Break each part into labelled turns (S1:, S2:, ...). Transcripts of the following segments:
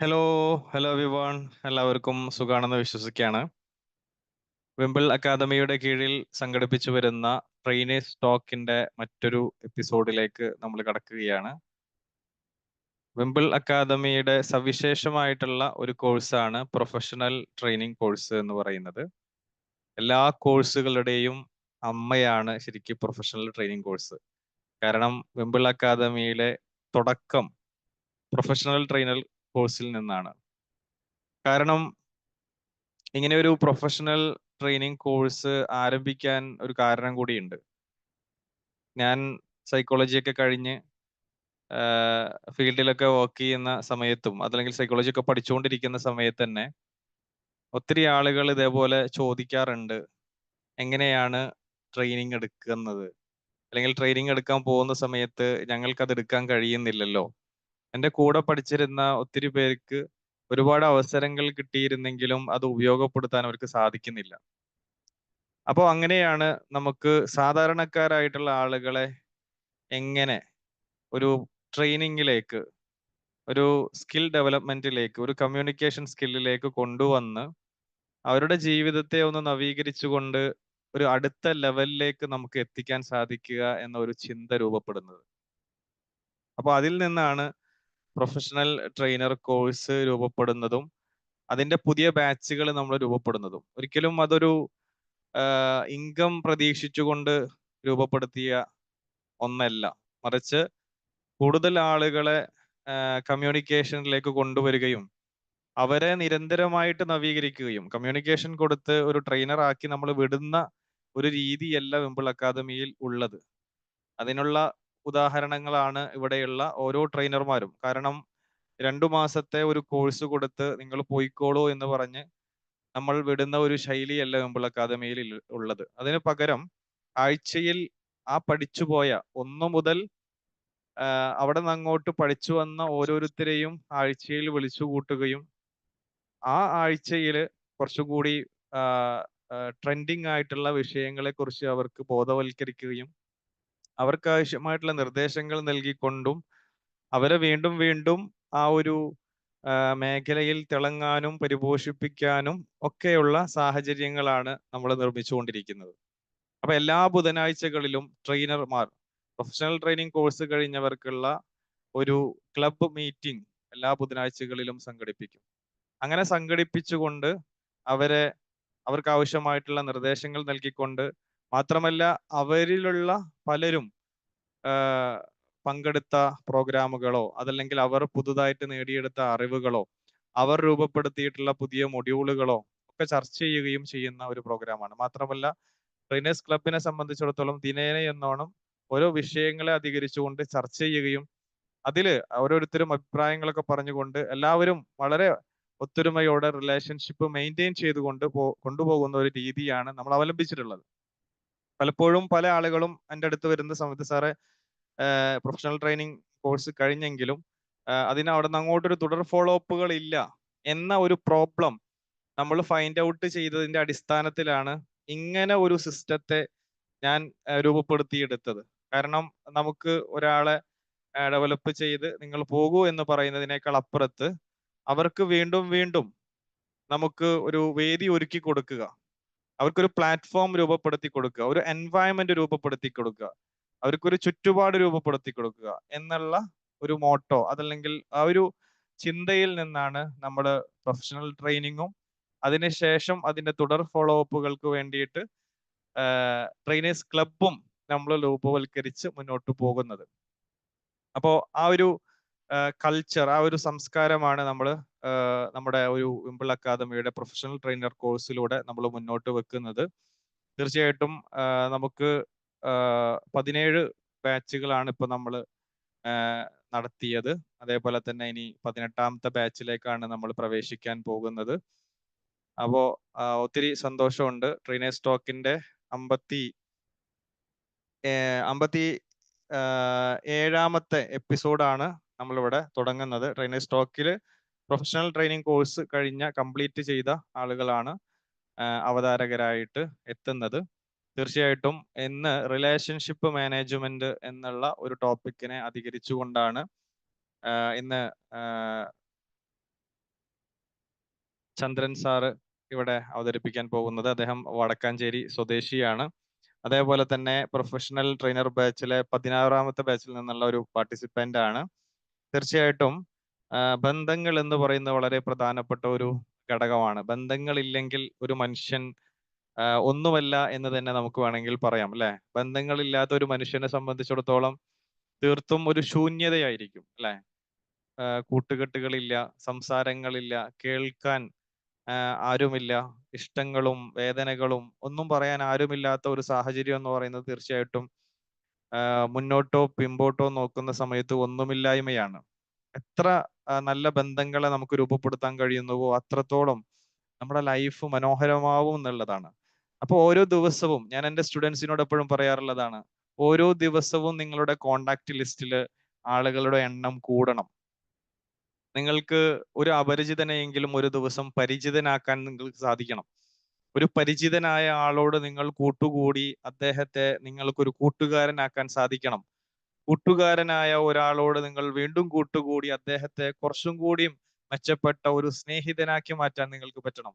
S1: Hello, hello everyone. എല്ലാവർക്കും സുഖാണെന്ന് വിശ്വസിക്കുകയാണ്. വിംബിൾ അക്കാദമിയുടെ കീഴിൽ സംഘടിപ്പിച്ചു വരുന്ന ട്രെയിനേഴ്സ് ടോക്കിന്റെ മറ്റൊരു എപ്പിസോഡിലേക്ക് നമ്മൾ കടക്കുകയാണ്. വിംബിൾ അക്കാദമിയുടെ സവിശേഷമായിട്ടുള്ള ഒരു കോഴ്സാണ് പ്രൊഫഷണൽ ട്രെയിനിങ് കോഴ്സ് എന്ന് പറയുന്നത്. എല്ലാ കോഴ്സുകളുടെയും അമ്മയാണ് ശരിക്കും പ്രൊഫഷണൽ ട്രെയിനിങ് കോഴ്സ്. കാരണം വിംബിൾ അക്കാദമിയിലെ തുടക്കം പ്രൊഫഷണൽ ട്രെയിനർ കോഴ്സിൽ നിന്നാണ്. കാരണം ഇങ്ങനെ ഒരു പ്രൊഫഷണൽ ട്രെയിനിങ് കോഴ്സ് ആരംഭിക്കാൻ ഒരു കാരണം കൂടിയുണ്ട്. ഞാൻ സൈക്കോളജി ഒക്കെ കഴിഞ്ഞ് ഫീൽഡിലൊക്കെ വർക്ക് ചെയ്യുന്ന സമയത്തും അതല്ലെങ്കിൽ സൈക്കോളജി ഒക്കെ പഠിച്ചുകൊണ്ടിരിക്കുന്ന സമയത്ത് തന്നെ ഒത്തിരി ആളുകൾ ഇതേപോലെ ചോദിക്കാറുണ്ട്, എങ്ങനെയാണ് ട്രെയിനിങ് എടുക്കുന്നത്, അല്ലെങ്കിൽ ട്രെയിനിങ് എടുക്കാൻ പോകുന്ന സമയത്ത് ഞങ്ങൾക്ക് അത് എടുക്കാൻ കഴിയുന്നില്ലല്ലോ. എൻ്റെ കൂടെ പഠിച്ചിരുന്ന ഒത്തിരി പേർക്ക് ഒരുപാട് അവസരങ്ങൾ കിട്ടിയിരുന്നെങ്കിലും അത് ഉപയോഗപ്പെടുത്താൻ അവർക്ക് സാധിക്കുന്നില്ല. അപ്പോൾ അങ്ങനെയാണ് നമുക്ക് സാധാരണക്കാരായിട്ടുള്ള ആളുകളെ എങ്ങനെ ഒരു ട്രെയിനിങ്ങിലേക്ക്, ഒരു സ്കിൽ ഡെവലപ്മെന്റിലേക്ക്, ഒരു കമ്മ്യൂണിക്കേഷൻ സ്കില്ലിലേക്ക് കൊണ്ടുവന്ന് അവരുടെ ജീവിതത്തെ ഒന്ന് നവീകരിച്ചുകൊണ്ട് ഒരു അടുത്ത ലെവലിലേക്ക് നമുക്ക് എത്തിക്കാൻ സാധിക്കുക എന്ന ഒരു ചിന്ത രൂപപ്പെടുന്നത്. അപ്പോൾ അതിൽ നിന്നാണ് പ്രൊഫഷണൽ ട്രെയിനർ കോഴ്സ് രൂപപ്പെടുന്നതും അതിന്റെ പുതിയ ബാച്ചുകൾ നമ്മൾ രൂപപ്പെടുന്നതും. ഒരിക്കലും അതൊരു ഇൻകം പ്രതീക്ഷിച്ചുകൊണ്ട് രൂപപ്പെടുത്തിയ ഒന്നല്ല, മറിച്ച് കൂടുതൽ ആളുകളെ കമ്മ്യൂണിക്കേഷനിലേക്ക് കൊണ്ടുവരികയും അവരെ നിരന്തരമായിട്ട് നവീകരിക്കുകയും കമ്മ്യൂണിക്കേഷൻ കൊടുത്ത് ഒരു ട്രെയിനർ ആക്കി നമ്മൾ വിടുന്ന ഒരു രീതിയല്ല വിംബിൾ അക്കാദമിയിൽ ഉള്ളത്. അതിനുള്ള ഉദാഹരണങ്ങളാണ് ഇവിടെയുള്ള ഓരോ ട്രെയിനർമാരും. കാരണം 2 മാസത്തെ ഒരു കോഴ്സ് കൊടുത്ത് നിങ്ങൾ പോയിക്കോളൂ എന്ന് പറഞ്ഞ് നമ്മൾ വിടുന്ന ഒരു ശൈലിയല്ല വിംബിൾ അക്കാദമിയിൽ ഉള്ളത്. അതിന് പകരം ആഴ്ചയിൽ ആ പഠിച്ചുപോയ 1 മുതൽ അവിടെ നിന്ന് അങ്ങോട്ട് പഠിച്ചു വന്ന ഓരോരുത്തരെയും ആഴ്ചയിൽ വിളിച്ചു കൂട്ടുകയും ആ ആഴ്ചയിൽ കുറച്ചുകൂടി ട്രെൻഡിങ് ആയിട്ടുള്ള വിഷയങ്ങളെ കുറിച്ച് അവർക്ക് ബോധവൽക്കരിക്കുകയും അവർക്ക് ആവശ്യമായിട്ടുള്ള നിർദ്ദേശങ്ങൾ നൽകിക്കൊണ്ടും അവരെ വീണ്ടും വീണ്ടും ആ ഒരു മേഖലയിൽ തിളങ്ങാനും പരിപോഷിപ്പിക്കാനും ഒക്കെയുള്ള സാഹചര്യങ്ങളാണ് നമ്മൾ നിർമ്മിച്ചുകൊണ്ടിരിക്കുന്നത്. അപ്പൊ എല്ലാ ബുധനാഴ്ചകളിലും ട്രെയിനർമാർ പ്രൊഫഷണൽ ട്രെയിനിങ് കോഴ്സ് കഴിഞ്ഞവർക്കുള്ള ഒരു ക്ലബ് മീറ്റിംഗ് എല്ലാ ബുധനാഴ്ചകളിലും സംഘടിപ്പിക്കും. അങ്ങനെ സംഘടിപ്പിച്ചുകൊണ്ട് അവർക്ക് ആവശ്യമായിട്ടുള്ള നിർദ്ദേശങ്ങൾ നൽകിക്കൊണ്ട്, മാത്രമല്ല അവരിലുള്ള പലരും പങ്കെടുത്ത പ്രോഗ്രാമുകളോ അതല്ലെങ്കിൽ അവർ പുതുതായിട്ട് നേടിയെടുത്ത അറിവുകളോ അവർ രൂപപ്പെടുത്തിയിട്ടുള്ള പുതിയ മൊഡ്യൂളുകളോ ഒക്കെ ചർച്ച ചെയ്യുകയും ചെയ്യുന്ന ഒരു പ്രോഗ്രാമാണ്. മാത്രമല്ല ട്രെയിനേഴ്സ് ക്ലബിനെ സംബന്ധിച്ചിടത്തോളം ദിനേന എന്നോണം ഓരോ വിഷയങ്ങളെ അധികരിച്ചുകൊണ്ട് ചർച്ച ചെയ്യുകയും അതില് ഓരോരുത്തരും അഭിപ്രായങ്ങളൊക്കെ പറഞ്ഞുകൊണ്ട് എല്ലാവരും വളരെ ഒത്തൊരുമയോടെ റിലേഷൻഷിപ്പ് മെയിൻറ്റെയിൻ ചെയ്തുകൊണ്ട് കൊണ്ടുപോകുന്ന ഒരു രീതിയാണ് നമ്മൾ അവലംബിച്ചിട്ടുള്ളത്. പലപ്പോഴും പല ആളുകളും എൻ്റെ അടുത്ത് വരുന്ന സമയത്ത്, സാറേ പ്രൊഫഷണൽ ട്രെയിനിങ് കോഴ്സ് കഴിഞ്ഞെങ്കിലും അതിന് അവിടെ നിന്ന് അങ്ങോട്ടൊരു തുടർ ഫോളോ അപ്പുകൾ ഇല്ല എന്ന ഒരു പ്രോബ്ലം നമ്മൾ ഫൈൻഡ് ഔട്ട് ചെയ്തതിന്റെ അടിസ്ഥാനത്തിലാണ് ഇങ്ങനെ ഒരു സിസ്റ്റത്തെ ഞാൻ രൂപപ്പെടുത്തിയെടുത്തത്. കാരണം നമുക്ക് ഒരാളെ ഡെവലപ്പ് ചെയ്ത് നിങ്ങൾ പോകൂ എന്ന് പറയുന്നതിനേക്കാൾ അപ്പുറത്ത് അവർക്ക് വീണ്ടും വീണ്ടും നമുക്ക് ഒരു വേദി ഒരുക്കി കൊടുക്കുക, അവർക്കൊരു പ്ലാറ്റ്ഫോം രൂപപ്പെടുത്തി കൊടുക്കുക, ഒരു എൻവയൺമെന്റ് രൂപപ്പെടുത്തി കൊടുക്കുക, അവർക്കൊരു ചുറ്റുപാട് രൂപപ്പെടുത്തി കൊടുക്കുക എന്നുള്ള ഒരു മോട്ടോ അതല്ലെങ്കിൽ ആ ഒരു ചിന്തയിൽ നിന്നാണ് നമ്മൾ പ്രൊഫഷണൽ ട്രെയിനിങ്ങും അതിനുശേഷം അതിന്റെ തുടർ ഫോളോ അപ്പുകൾക്ക് വേണ്ടിയിട്ട് ട്രെയിനേഴ്സ് ക്ലബും നമ്മൾ രൂപവൽക്കരിച്ച് മുന്നോട്ട് പോകുന്നത്. അപ്പോൾ ആ ഒരു കൾച്ചർ, ആ ഒരു സംസ്കാരമാണ് നമ്മൾ നമ്മുടെ ഒരു വിംബിൾ അക്കാദമിയുടെ പ്രൊഫഷണൽ ട്രെയിനർ കോഴ്സിലൂടെ നമ്മൾ മുന്നോട്ട് വെക്കുന്നത്. തീർച്ചയായിട്ടും നമുക്ക് 17 ബാച്ചുകളാണ് ഇപ്പൊ നമ്മൾ നടത്തിയത്. അതേപോലെ തന്നെ ഇനി 18ാമത്തെ ബാച്ചിലേക്കാണ് നമ്മൾ പ്രവേശിക്കാൻ പോകുന്നത്. അപ്പോ ഒത്തിരി സന്തോഷമുണ്ട്. ട്രെയിനേഴ്സ് ടോക്കിന്റെ 57ാമത്തെ എപ്പിസോഡാണ് നമ്മളിവിടെ തുടങ്ങുന്നത്. ട്രെയിനേഴ്സ് ടോക്കിൽ പ്രൊഫഷണൽ ട്രെയിനിങ് കോഴ്സ് കംപ്ലീറ്റ് ചെയ്ത ആളുകളാണ് അവതാരകരായിട്ട് എത്തുന്നത്. തീർച്ചയായിട്ടും ഇന്ന് റിലേഷൻഷിപ്പ് മാനേജ്മെന്റ് എന്നുള്ള ഒരു ടോപ്പിക്കിനെ അധികരിച്ചുകൊണ്ടാണ് ഇന്ന് ചന്ദ്രൻ സാറ് ഇവിടെ അവതരിപ്പിക്കാൻ പോകുന്നത്. അദ്ദേഹം വടക്കാഞ്ചേരി സ്വദേശിയാണ്. അതേപോലെ തന്നെ പ്രൊഫഷണൽ ട്രെയിനർ ബാച്ചിലെ 16ാമത്തെ ബാച്ചിൽ നിന്നുള്ള ഒരു പാർട്ടിസിപ്പന്റ് ആണ്. തീർച്ചയായിട്ടും ബന്ധങ്ങൾ എന്ന് പറയുന്നത് വളരെ പ്രധാനപ്പെട്ട ഒരു ഘടകമാണ്. ബന്ധങ്ങളില്ലെങ്കിൽ ഒരു മനുഷ്യൻ ഒന്നുമല്ല എന്ന് തന്നെ നമുക്ക് വേണമെങ്കിൽ പറയാം, അല്ലെ? ബന്ധങ്ങളില്ലാത്ത ഒരു മനുഷ്യനെ സംബന്ധിച്ചിടത്തോളം തീർത്തും ഒരു ശൂന്യതയായിരിക്കും, അല്ലെ? കൂട്ടുകെട്ടുകളില്ല, സംസാരങ്ങളില്ല, കേൾക്കാൻ ആരുമില്ല, ഇഷ്ടങ്ങളും വേദനകളും ഒന്നും പറയാൻ ആരുമില്ലാത്ത ഒരു സാഹചര്യം എന്ന് പറയുന്നത് തീർച്ചയായിട്ടും മുന്നോട്ടോ പിമ്പോട്ടോ നോക്കുന്ന സമയത്ത് ഒന്നുമില്ലായ്മയാണ്. എത്ര നല്ല ബന്ധങ്ങളെ നമുക്ക് രൂപപ്പെടുത്താൻ കഴിയുന്നുവോ അത്രത്തോളം നമ്മുടെ ലൈഫ് മനോഹരമാവും എന്നുള്ളതാണ്. അപ്പൊ ഓരോ ദിവസവും ഞാൻ എൻ്റെ സ്റ്റുഡൻസിനോട് എപ്പോഴും പറയാറുള്ളതാണ്, ഓരോ ദിവസവും നിങ്ങളുടെ കോണ്ടാക്ട് ലിസ്റ്റിൽ ആളുകളുടെ എണ്ണം കൂടണം. നിങ്ങൾക്ക് ഒരു അപരിചിതനെയെങ്കിലും ഒരു ദിവസം പരിചിതനാക്കാൻ നിങ്ങൾക്ക് സാധിക്കണം. ഒരു പരിചിതനായ ആളോട് നിങ്ങൾ കൂട്ടുകൂടി അദ്ദേഹത്തെ നിങ്ങൾക്കൊരു കൂട്ടുകാരനാക്കാൻ സാധിക്കണം. കൂട്ടുകാരനായ ഒരാളോട് നിങ്ങൾ വീണ്ടും കൂട്ടുകൂടി അദ്ദേഹത്തെ കുറച്ചും കൂടിയും മെച്ചപ്പെട്ട ഒരു സ്നേഹിതനാക്കി മാറ്റാൻ നിങ്ങൾക്ക് പറ്റണം.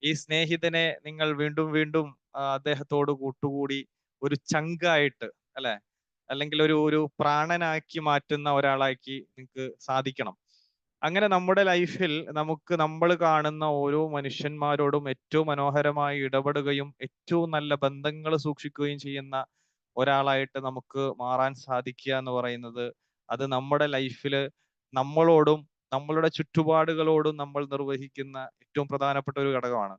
S1: ഈ സ്നേഹിതനെ നിങ്ങൾ വീണ്ടും വീണ്ടും അദ്ദേഹത്തോട് കൂട്ടുകൂടി ഒരു ചങ്കായിട്ട്, അല്ലെ, അല്ലെങ്കിൽ ഒരു പ്രാണനാക്കി മാറ്റുന്ന ഒരാളാക്കി നിങ്ങൾക്ക് സാധിക്കണം. അങ്ങനെ നമ്മുടെ ലൈഫിൽ നമുക്ക് നമ്മൾ കാണുന്ന ഓരോ മനുഷ്യന്മാരോടും ഏറ്റവും മനോഹരമായി ഇടപെടുകയും ഏറ്റവും നല്ല ബന്ധങ്ങൾ സൂക്ഷിക്കുകയും ചെയ്യുന്ന ഒരാളായിട്ട് നമുക്ക് മാറാൻ സാധിക്കുക എന്ന് പറയുന്നത്, അത് നമ്മുടെ ലൈഫിൽ നമ്മളോടും നമ്മളുടെ ചുറ്റുപാടുകളോടും നമ്മൾ നിർവഹിക്കുന്ന ഏറ്റവും പ്രധാനപ്പെട്ട ഒരു ഘടകമാണ്.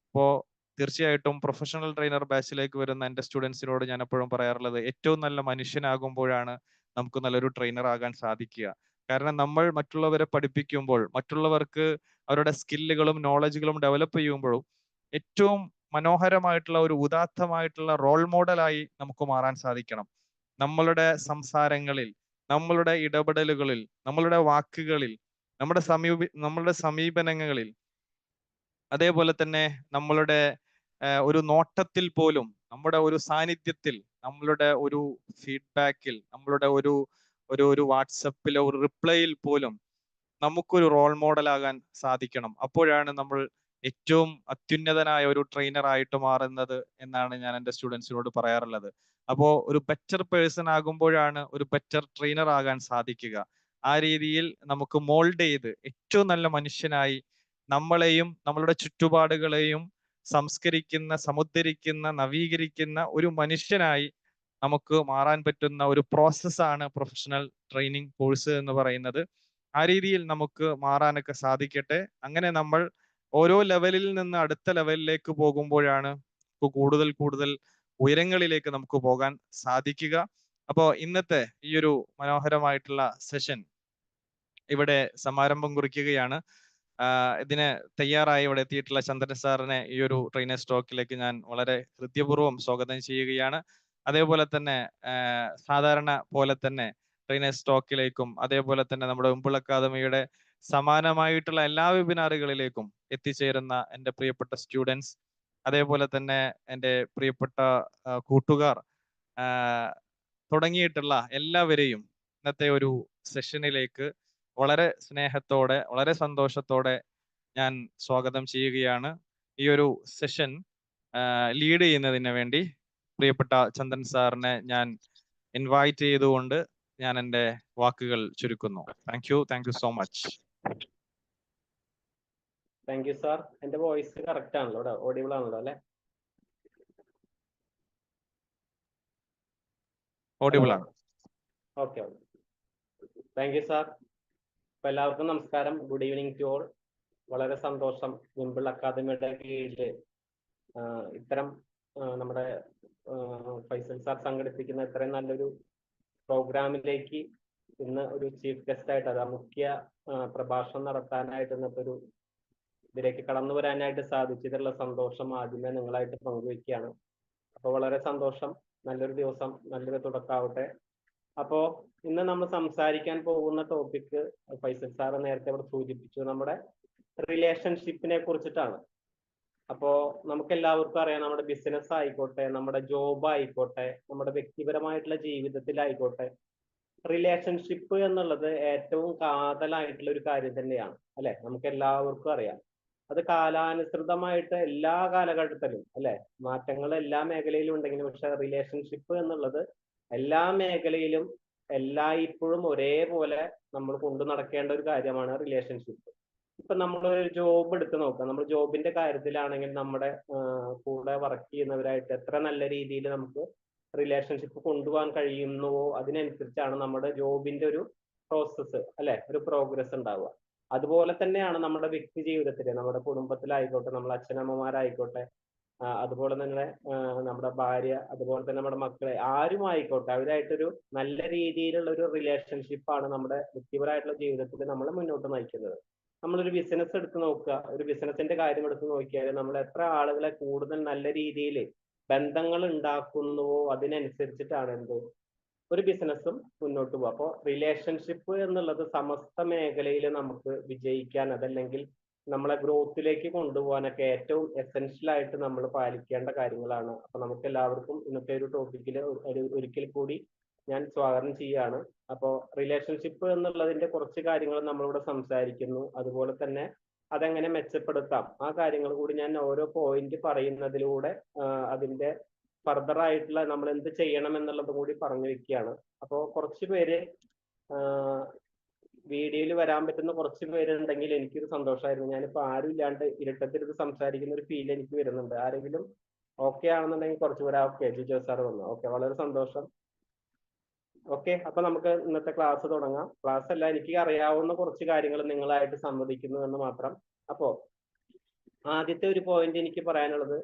S1: അപ്പോൾ തീർച്ചയായിട്ടും പ്രൊഫഷണൽ ട്രെയിനർ ബാച്ചിലേക്ക് വരുന്ന എൻ്റെ സ്റ്റുഡൻസിനോട് ഞാൻ എപ്പോഴും പറയാറുള്ളത്, ഏറ്റവും നല്ല മനുഷ്യനാകുമ്പോഴാണ് നമുക്ക് നല്ലൊരു ട്രെയിനർ ആകാൻ സാധിക്കുക. കാരണം നമ്മൾ മറ്റുള്ളവരെ പഠിപ്പിക്കുമ്പോൾ, മറ്റുള്ളവർക്ക് അവരുടെ സ്കില്ലുകളും നോളജുകളും ഡെവലപ്പ് ചെയ്യുമ്പോഴും ഏറ്റവും മനോഹരമായിട്ടുള്ള ഒരു ഉദാത്തമായിട്ടുള്ള റോൾ മോഡലായി നമുക്ക് മാറാൻ സാധിക്കണം. നമ്മളുടെ സംസാരങ്ങളിൽ, നമ്മളുടെ ഇടപെടലുകളിൽ, നമ്മളുടെ വാക്കുകളിൽ, നമ്മളുടെ സമീപനങ്ങളിൽ, അതേപോലെ തന്നെ നമ്മളുടെ ഒരു നോട്ടത്തിൽ പോലും, നമ്മുടെ ഒരു സാന്നിധ്യത്തിൽ, നമ്മളുടെ ഒരു ഫീഡ്ബാക്കിൽ, നമ്മളുടെ ഒരു ഒരു ഒരു വാട്സപ്പിലെ ഒരു റിപ്ലൈയിൽ പോലും നമുക്കൊരു റോൾ മോഡൽ ആകാൻ സാധിക്കണം. അപ്പോഴാണ് നമ്മൾ ഏറ്റവും അത്യുന്നതനായ ഒരു ട്രെയിനർ ആയിട്ട് മാറുന്നത് എന്നാണ് ഞാൻ എൻ്റെ സ്റ്റുഡൻസിനോട് പറയാറുള്ളത്. അപ്പോൾ ഒരു ബെറ്റർ പേഴ്സൺ ആകുമ്പോഴാണ് ഒരു ബെറ്റർ ട്രെയിനർ ആകാൻ സാധിക്കുക. ആ രീതിയിൽ നമുക്ക് മോൾഡ് ചെയ്ത് ഏറ്റവും നല്ല മനുഷ്യനായി നമ്മളെയും നമ്മളുടെ ചുറ്റുപാടുകളെയും സംസ്കരിക്കുന്ന, സമുദ്ധരിക്കുന്ന, നവീകരിക്കുന്ന ഒരു മനുഷ്യനായി നമുക്ക് മാറാൻ പറ്റുന്ന ഒരു പ്രോസസ്സാണ് പ്രൊഫഷണൽ ട്രെയിനിങ് കോഴ്സ് എന്ന് പറയുന്നത്. ആ രീതിയിൽ നമുക്ക് മാറാനൊക്കെ സാധിക്കട്ടെ. അങ്ങനെ നമ്മൾ ഓരോ ലെവലിൽ നിന്ന് അടുത്ത ലെവലിലേക്ക് പോകുമ്പോഴാണ് കൂടുതൽ കൂടുതൽ ഉയരങ്ങളിലേക്ക് നമുക്ക് പോകാൻ സാധിക്കുക. അപ്പോൾ ഇന്നത്തെ ഈ ഒരു മനോഹരമായിട്ടുള്ള സെഷൻ ഇവിടെ സമാരംഭം കുറിക്കുകയാണ്. ഇതിന് തയ്യാറായി ഇവിടെ എത്തിയിട്ടുള്ള ചന്ദ്രൻ സാറിനെ ഈ ഒരു ട്രെയിനേഴ്സ് ടോക്കിലേക്ക് ഞാൻ വളരെ ഹൃദ്യപൂർവ്വം സ്വാഗതം ചെയ്യുകയാണ്. അതേപോലെ തന്നെ സാധാരണ പോലെ തന്നെ ട്രെയിനേഴ്സ് ടോക്കിലേക്കും അതേപോലെ തന്നെ നമ്മുടെ ഉമ്പിൾ അക്കാദമിയുടെ സമാനമായിട്ടുള്ള എല്ലാ വെബിനാറുകളിലേക്കും എത്തിച്ചേരുന്ന എൻ്റെ പ്രിയപ്പെട്ട സ്റ്റുഡൻസ്, അതേപോലെ തന്നെ എൻ്റെ പ്രിയപ്പെട്ട കൂട്ടുകാർ തുടങ്ങിയിട്ടുള്ള എല്ലാവരെയും ഇന്നത്തെ ഒരു സെഷനിലേക്ക് വളരെ സ്നേഹത്തോടെ, വളരെ സന്തോഷത്തോടെ ഞാൻ സ്വാഗതം ചെയ്യുകയാണ്. ഈ ഒരു സെഷൻ ലീഡ് ചെയ്യുന്നതിന് വേണ്ടി പ്രിയപ്പെട്ട ചന്ദ്രൻ സാറിനെ ഞാൻ ഇൻവൈറ്റ് ചെയ്തുകൊണ്ട് ഞാൻ എൻ്റെ വാക്കുകൾ ചുരുക്കുന്നു. Thank you so much.
S2: Thank you sir. എൻ്റെ വോയിസ് കറക്റ്റ് ആണല്ലോ, ഓഡിബിൾ ആണല്ലോ അല്ലേ?
S1: ഓഡിബിൾ ആണ്.
S2: Okay, thank you sir. അപ്പൊ എല്ലാവർക്കും നമസ്കാരം, ഗുഡ് ഈവനിങ് ടു ഓൾ. വളരെ സന്തോഷം ഉമ്പിൾ അക്കാദമിയുടെ കീഴിൽ ഇത്തരം നമ്മുടെ ഫൈസൽ സാർ സംഘടിപ്പിക്കുന്ന ഇത്രയും നല്ലൊരു പ്രോഗ്രാമിലേക്ക് ഇന്ന് ഒരു ചീഫ് ഗസ്റ്റ് ആയിട്ട്, അത് മുഖ്യ പ്രഭാഷണം നടത്താനായിട്ട് ഇന്നത്തെ ഒരു ഇതിലേക്ക് കടന്നു വരാനായിട്ട് സാധിച്ചതിലുള്ള സന്തോഷം ആദ്യമേ നിങ്ങളായിട്ട് പങ്കുവയ്ക്കുകയാണ്. അപ്പോൾ വളരെ സന്തോഷം. നല്ലൊരു ദിവസം, നല്ലൊരു തുടക്കമാവട്ടെ. അപ്പോൾ ഇന്ന് നമ്മൾ സംസാരിക്കാൻ പോകുന്ന ടോപ്പിക് ഫൈസൽ സാറ് നേരത്തെ ഇവിടെ സൂചിപ്പിച്ചു, നമ്മുടെ റിലേഷൻഷിപ്പിനെ കുറിച്ചിട്ടാണ്. അപ്പോൾ നമുക്ക് എല്ലാവർക്കും അറിയാം, നമ്മുടെ ബിസിനസ് ആയിക്കോട്ടെ, നമ്മുടെ ജോബ് ആയിക്കോട്ടെ, നമ്മുടെ വ്യക്തിപരമായിട്ടുള്ള ജീവിതത്തിലായിക്കോട്ടെ, റിലേഷൻഷിപ്പ് എന്നുള്ളത് ഏറ്റവും കാതലായിട്ടുള്ള ഒരു കാര്യം തന്നെയാണ്, അല്ലെ? നമുക്ക് എല്ലാവർക്കും അറിയാം. അത് കാലാനുസൃതമായിട്ട് എല്ലാ കാലഘട്ടത്തിലും അല്ലെ മാറ്റങ്ങൾ എല്ലാ മേഖലയിലും ഉണ്ടെങ്കിലും, പക്ഷെ റിലേഷൻഷിപ്പ് എന്നുള്ളത് എല്ലാ മേഖലയിലും ഇപ്പോഴും ഒരേപോലെ നമ്മൾ കൊണ്ടു നടക്കേണ്ട ഒരു കാര്യമാണ് റിലേഷൻഷിപ്പ്. ഇപ്പൊ നമ്മൾ ഒരു ജോബ് എടുത്ത് നോക്കാം. നമ്മൾ ജോബിന്റെ കാര്യത്തിലാണെങ്കിൽ നമ്മുടെ കൂടെ വർക്ക് ചെയ്യുന്നവരായിട്ട് എത്ര നല്ല രീതിയിൽ നമുക്ക് റിലേഷൻഷിപ്പ് കൊണ്ടുപോകാൻ കഴിയുന്നുവോ അതിനനുസരിച്ചാണ് നമ്മുടെ ജോബിന്റെ ഒരു പ്രോസസ്സ് അല്ലെ, ഒരു പ്രോഗ്രസ് ഉണ്ടാവുക. അതുപോലെ തന്നെയാണ് നമ്മുടെ വ്യക്തി ജീവിതത്തിൽ, നമ്മുടെ കുടുംബത്തിലായിക്കോട്ടെ, നമ്മുടെ അച്ഛനമ്മമാരായിക്കോട്ടെ, അതുപോലെ തന്നെ നമ്മുടെ ഭാര്യ, അതുപോലെ തന്നെ നമ്മുടെ മക്കളെ, ആരും ആയിക്കോട്ടെ, അവരായിട്ടൊരു നല്ല രീതിയിലുള്ള ഒരു റിലേഷൻഷിപ്പാണ് നമ്മുടെ വ്യക്തിപരമായിട്ടുള്ള ജീവിതത്തിൽ നമ്മളെ മുന്നോട്ട് നയിക്കുന്നത്. നമ്മളൊരു ബിസിനസ് എടുത്ത് നോക്കുക, ഒരു ബിസിനസിന്റെ കാര്യം എടുത്ത് നോക്കിയാൽ നമ്മൾ എത്ര ആളുകളെ കൂടുതൽ നല്ല രീതിയിൽ ബന്ധങ്ങൾ ഉണ്ടാക്കുന്നുവോ അതിനനുസരിച്ചിട്ടാണ് എന്ത് ഒരു ബിസിനസ്സും മുന്നോട്ട് പോകുക. അപ്പോൾ റിലേഷൻഷിപ്പ് എന്നുള്ളത് സമസ്ത മേഖലയിൽ നമുക്ക് വിജയിക്കാൻ, അതല്ലെങ്കിൽ നമ്മളെ ഗ്രോത്തിലേക്ക് കൊണ്ടുപോകാനൊക്കെ ഏറ്റവും എസെൻഷ്യൽ ആയിട്ട് നമ്മൾ പാലിക്കേണ്ട കാര്യങ്ങളാണ്. അപ്പൊ നമുക്ക് എല്ലാവർക്കും ഇന്നത്തെ ഒരു ടോപ്പിക്കിൽ ഒരിക്കൽ കൂടി ഞാൻ സ്വാഗതം ചെയ്യുകയാണ്. അപ്പോൾ റിലേഷൻഷിപ്പ് എന്നുള്ളതിന്റെ കുറച്ച് കാര്യങ്ങൾ നമ്മളിവിടെ സംസാരിക്കുന്നു. അതുപോലെ തന്നെ അതെങ്ങനെ മെച്ചപ്പെടുത്താം, ആ കാര്യങ്ങൾ കൂടി ഞാൻ ഓരോ പോയിന്റ് പറയുന്നതിലൂടെ അതിന്റെ ഫർദർ ആയിട്ടുള്ള നമ്മൾ എന്ത് ചെയ്യണം എന്നുള്ളത് കൂടി പറഞ്ഞു വെക്കുകയാണ്. അപ്പോൾ കുറച്ച് പേര് വീഡിയോയിൽ വരാൻ പറ്റുന്ന കുറച്ച് പേരുണ്ടെങ്കിൽ എനിക്കൊരു സന്തോഷമായിരുന്നു. ഞാനിപ്പോൾ ആരും ഇല്ലാണ്ട് ഇരുട്ടത്തിരുന്ന് സംസാരിക്കുന്ന ഒരു ഫീൽ എനിക്ക് വരുന്നുണ്ട്. ആരെങ്കിലും ഓക്കെ ആണെന്നുണ്ടെങ്കിൽ കുറച്ച് പേര് ഓക്കെ ജിജോ സാർ വന്നു. ഓക്കെ, വളരെ സന്തോഷം. ഓക്കെ, അപ്പൊ നമുക്ക് ഇന്നത്തെ ക്ലാസ് തുടങ്ങാം. ക്ലാസ് അല്ല, എനിക്ക് അറിയാവുന്ന കുറച്ച് കാര്യങ്ങൾ നിങ്ങളായിട്ട് സംവദിക്കുന്നു എന്ന് മാത്രം. അപ്പോ ആദ്യത്തെ ഒരു പോയിന്റ് എനിക്ക് പറയാനുള്ളത്,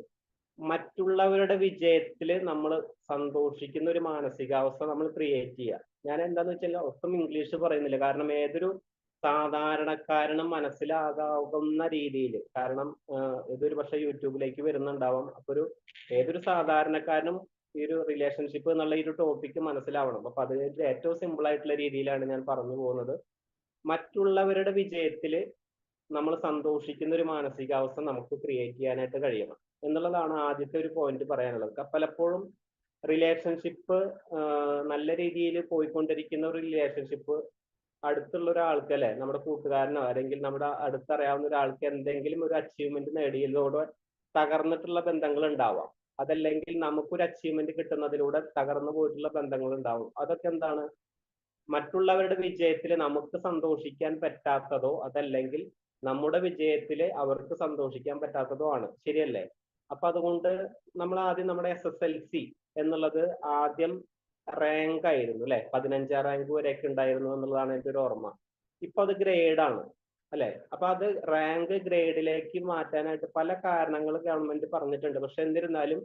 S2: മറ്റുള്ളവരുടെ വിജയത്തിൽ നമ്മൾ സന്തോഷിക്കുന്ന ഒരു മാനസികാവസ്ഥ നമ്മൾ ക്രിയേറ്റ് ചെയ്യുക. ഞാൻ എന്താന്ന് വെച്ചാൽ ഒട്ടും ഇംഗ്ലീഷ് പറയുന്നില്ല, കാരണം ഏതൊരു സാധാരണക്കാരനും മനസ്സിലാകാവുന്ന രീതിയിൽ, കാരണം ഇതൊരു പക്ഷെ യൂട്യൂബിലേക്ക് വരുന്നുണ്ടാവും. അപ്പൊ ഏതൊരു സാധാരണക്കാരനും ഈ ഒരു റിലേഷൻഷിപ്പ് എന്നുള്ള ഈ ഒരു ടോപ്പിക്ക് മനസ്സിലാവണം. അപ്പൊ അത് ഏറ്റവും സിമ്പിൾ ആയിട്ടുള്ള രീതിയിലാണ് ഞാൻ പറഞ്ഞു പോകുന്നത്. മറ്റുള്ളവരുടെ വിജയത്തിൽ നമ്മൾ സന്തോഷിക്കുന്ന ഒരു മാനസികാവസ്ഥ നമുക്ക് ക്രിയേറ്റ് ചെയ്യാനായിട്ട് കഴിയണം എന്നുള്ളതാണ് ആദ്യത്തെ ഒരു പോയിന്റ് പറയാനുള്ളത്. പലപ്പോഴും റിലേഷൻഷിപ്പ് നല്ല രീതിയിൽ പോയിക്കൊണ്ടിരിക്കുന്ന ഒരു റിലേഷൻഷിപ്പ് അടുത്തുള്ള ഒരാൾക്ക് അല്ലെ, നമ്മുടെ കൂട്ടുകാരനോ അല്ലെങ്കിൽ നമ്മുടെ അടുത്തറിയാവുന്ന ഒരാൾക്ക് എന്തെങ്കിലും ഒരു അച്ചീവ്മെന്റ് നേടിയതോടെ തകർന്നിട്ടുള്ള ബന്ധങ്ങൾ ഉണ്ടാവാം. അതല്ലെങ്കിൽ നമുക്കൊരു അച്ചീവ്മെന്റ് കിട്ടുന്നതിലൂടെ തകർന്നു പോയിട്ടുള്ള ബന്ധങ്ങൾ ഉണ്ടാവും. അതൊക്കെ എന്താണ്, മറ്റുള്ളവരുടെ വിജയത്തിൽ നമുക്ക് സന്തോഷിക്കാൻ പറ്റാത്തതോ അതല്ലെങ്കിൽ നമ്മുടെ വിജയത്തിൽ അവർക്ക് സന്തോഷിക്കാൻ പറ്റാത്തതോ ആണ്. ശരിയല്ലേ? അപ്പൊ അതുകൊണ്ട് നമ്മൾ ആദ്യം നമ്മുടെ SSLC എന്നുള്ളത് ആദ്യം റാങ്ക് ആയിരുന്നു അല്ലെ, 15ാം റാങ്ക് വരെയൊക്കെ ഉണ്ടായിരുന്നു എന്നുള്ളതാണ് എൻ്റെ ഒരു ഓർമ്മ. ഇപ്പൊ അത് ഗ്രേഡാണ് അല്ലെ. അപ്പൊ അത് റാങ്ക് ഗ്രേഡിലേക്ക് മാറ്റാനായിട്ട് പല കാരണങ്ങൾ ഗവൺമെന്റ് പറഞ്ഞിട്ടുണ്ട്. പക്ഷെ എന്നിരുന്നാലും